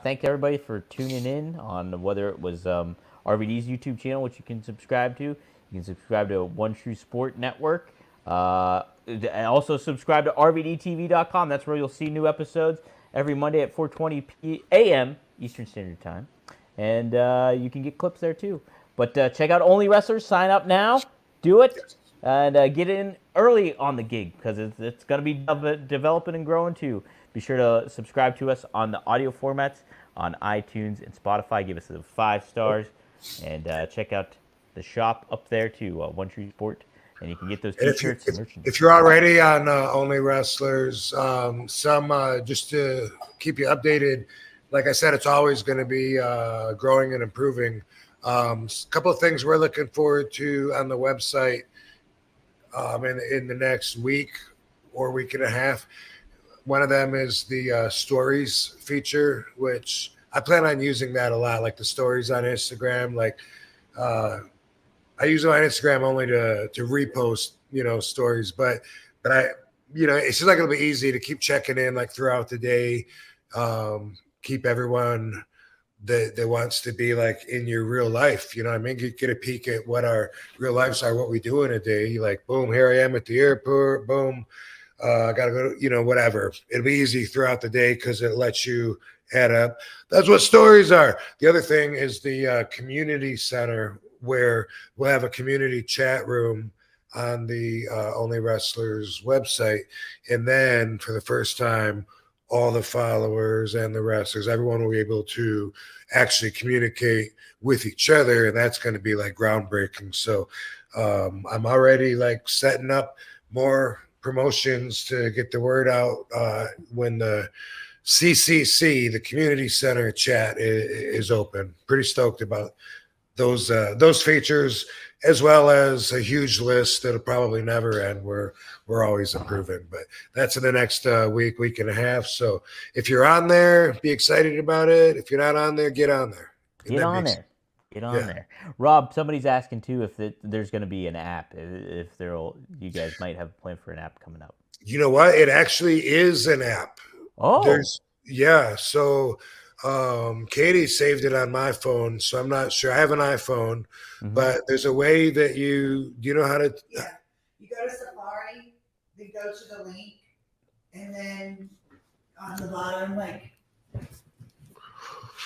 Thank everybody for tuning in on whether it was RVD's YouTube channel, which you can subscribe to. You can subscribe to One True Sport Network. And also subscribe to RVDTV.com. That's where you'll see new episodes every Monday at 4:20 a.m. Eastern Standard Time. And you can get clips there too. But check out Only Wrestlers. Sign up now. Do it. And get in early on the gig because it's going to be developing and growing too. Be sure to subscribe to us on the audio formats on iTunes and Spotify. Give us the 5 stars. And check out the shop up there too, One True Sport. And you can get those t-shirts and merchandise. If you're already on Only Wrestlers, just to keep you updated, like I said, it's always going to be growing and improving. A couple of things we're looking forward to on the website in the next week or week and a half. One of them is the stories feature, which I plan on using that a lot, like the stories on Instagram. Like I use it on Instagram only to repost, stories, but it's just not going to be easy to keep checking in like throughout the day, keep everyone that wants to be like in your real life. You know what I mean? Get a peek at what our real lives are, what we do in a day. Like, boom, here I am at the airport. Boom, I got to go, whatever. It'll be easy throughout the day because it lets you add up. That's what stories are. The other thing is the community center, where we'll have a community chat room on the Only Wrestlers website. And then for the first time, all the followers and the wrestlers, everyone will be able to actually communicate with each other. And that's going to be like groundbreaking. So I'm already like setting up more promotions to get the word out when the CCC, the community center chat, is open. Pretty stoked about those features, as well as a huge list that'll probably never end. We're always improving, but that's in the next week and a half. So if you're on there, be excited about it. If you're not on there, get on there. Get on there. Rob, somebody's asking too if there's going to be an app. If you guys might have a plan for an app coming up. You know what? It actually is an app. Oh, So Katie saved it on my phone, so I'm not sure. I have an iPhone, but there's a way that you know how to. Yeah. You go to Safari, then go to the link, and then on the bottom, like,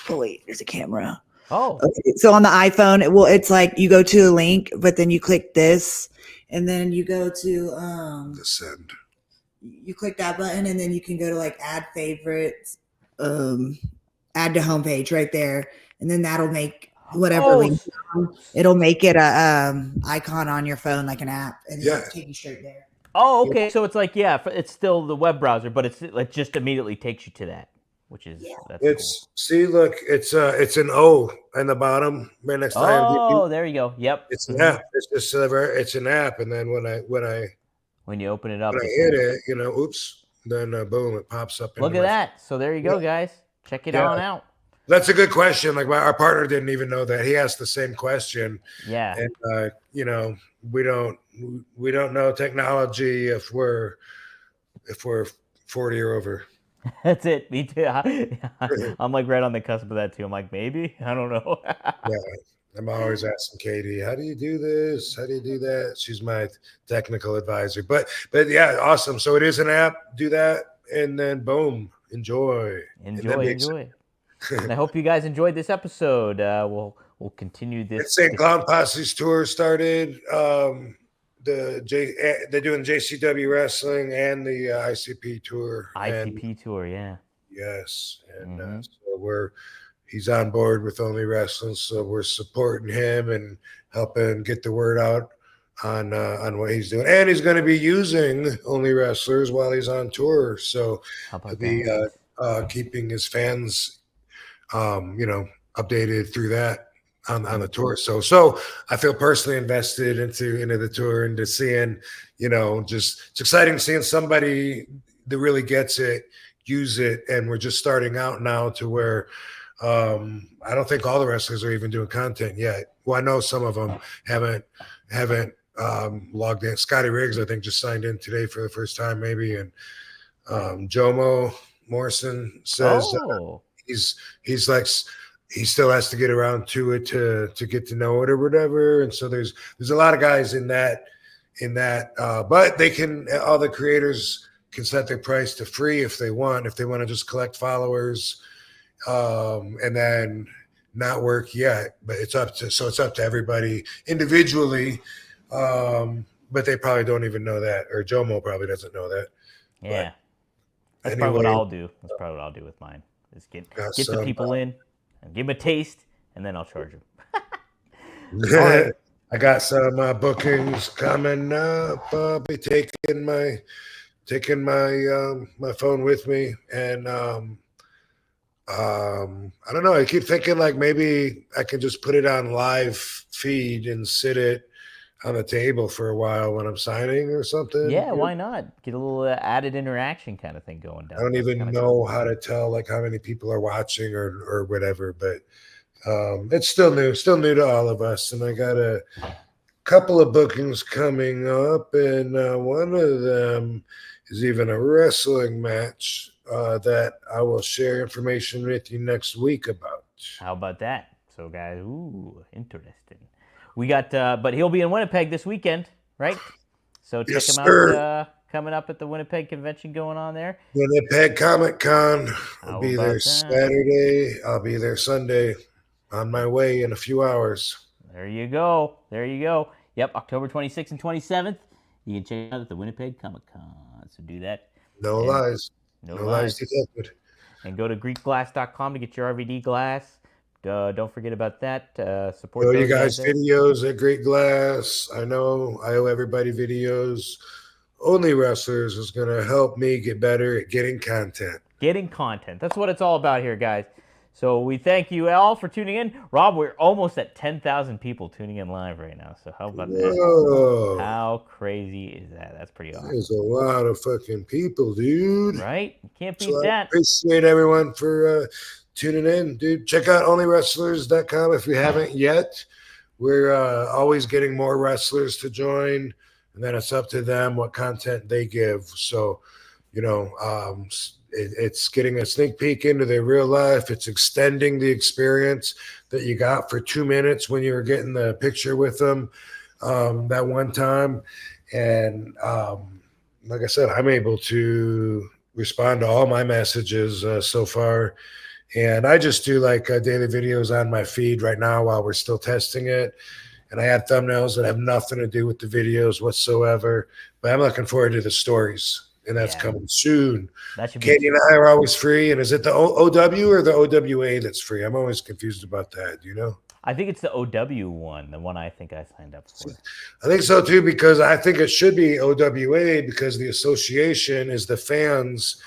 oh wait, there's a camera. Oh, okay. So on the iPhone, it's like you go to a link, but then you click this, and then you go to Send. You click that button, and then you can go to like add favorites, add to homepage right there, and then that'll make whatever link. It'll make it a icon on your phone like an app, and it'll take you straight there. Oh, okay. So it's like it's still the web browser, but it just immediately takes you to that, which is that's cool. See, look, it's an O on the bottom right next to Oh, there you go. Yep. It's an app. It's just it's an app, and then when you open it up, when I hit it, oops, then boom, it pops up. Look at that. So there you go, guys. Check it on out. That's a good question. Like our partner didn't even know that. He asked the same question. Yeah. And we don't know technology if we're 40 or over. That's it. Me too. I'm like right on the cusp of that too. I'm like, maybe? I don't know. Yeah. I'm always asking Katie, how do you do this? How do you do that? She's my technical advisor. But yeah, awesome. So it is an app. Do that, and then boom, enjoy. Enjoy. And I hope you guys enjoyed this episode. We'll continue this. St. Clown Posse's tour started. They're doing JCW wrestling and the ICP tour. Tour, yeah. Yes, and so he's on board with Only Wrestling, so we're supporting him and helping get the word out on what he's doing. And he's going to be using Only Wrestlers while he's on tour, so he'll be keeping his fans, updated through that on the tour. So I feel personally invested into the tour and to seeing, just it's exciting seeing somebody that really gets it, use it, and we're just starting out now to where. I don't think all the wrestlers are even doing content yet. Well, I know some of them haven't logged in. Scotty Riggs, I think, just signed in today for the first time, maybe. And Jomo Morrison says he's like he still has to get around to it to get to know it or whatever. And so there's a lot of guys in that, but they can. All the creators can set their price to free if they want to just collect followers. And then not work yet, but it's up to everybody individually. But they probably don't even know that, or Jomo probably doesn't know that. Yeah. That's probably what I'll do. That's probably what I'll do with mine. Is get the people in and give them a taste, and then I'll charge them. Right. I got some bookings coming up. I'll be taking my phone with me, and I don't know. I keep thinking like maybe I can just put it on live feed and sit it on the table for a while when I'm signing or something. Yeah, why not? Get a little added interaction kind of thing going down. I don't even know how to tell like how many people are watching or whatever, but it's still new to all of us. And I got a couple of bookings coming up, and one of them is even a wrestling match that I will share information with you next week about. How about that? So, guys, ooh, interesting. We got, but he'll be in Winnipeg this weekend, right? So check Yes, him sir. out coming up at the Winnipeg convention going on there. Winnipeg Comic Con. I'll How be about there that? Saturday. I'll be there Sunday. On my way in a few hours. There you go. There you go. Yep, October 26th and 27th. You can check it out at the Winnipeg Comic Con. So do that. No And lies. No No lies. lies detected. And go to GreekGlass.com to get your RVD glass. Don't forget about that. Support Show those you guys there. videos at Great Glass. I know I owe everybody videos. Only Wrestlers is going to help me get better at getting content. Getting content. That's what it's all about here, guys. So we thank you all for tuning in. Rob, we're almost at 10,000 people tuning in live right now. So how about that? Whoa. How crazy is that? That's pretty awesome. There's a lot of fucking people, dude. Right? You can't beat So I that. appreciate everyone for tuning in, dude. Check out onlywrestlers.com if you haven't yet. We're always getting more wrestlers to join, and then it's up to them what content they give. So, it's getting a sneak peek into their real life. It's extending the experience that you got for 2 minutes when you were getting the picture with them that one time. And like I said, I'm able to respond to all my messages so far. And I just do like daily videos on my feed right now while we're still testing it. And I add thumbnails that have nothing to do with the videos whatsoever. But I'm looking forward to the stories. And that's coming soon. That should be Katie and I are always free. And is it the OW or the OWA that's free? I'm always confused about that. Do you know? I think it's the OW one, the one I think I signed up for. I think so too, because I think it should be OWA because the association is the fans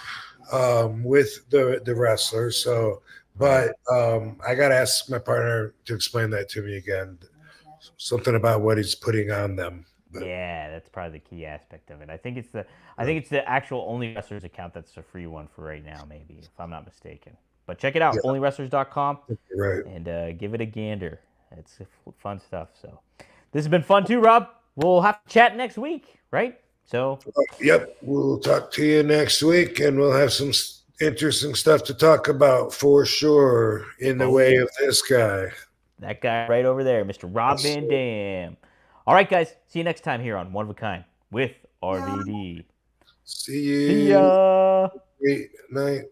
with the wrestlers. So, but I got to ask my partner to explain that to me again. Something about what he's putting on them. But yeah, that's probably the key aspect of it. I think it's the actual Only Wrestlers account that's a free one for right now, maybe, if I'm not mistaken. But check it out, onlywrestlers.com, right. and give it a gander. It's fun stuff. So this has been fun too, Rob. We'll have to chat next week, right? So yep, we'll talk to you next week, and we'll have some interesting stuff to talk about for sure in the way of this guy. That guy right over there, Mr. Rob Van Dam. All right, guys. See you next time here on One of a Kind with RVD. See you. See ya. Great night.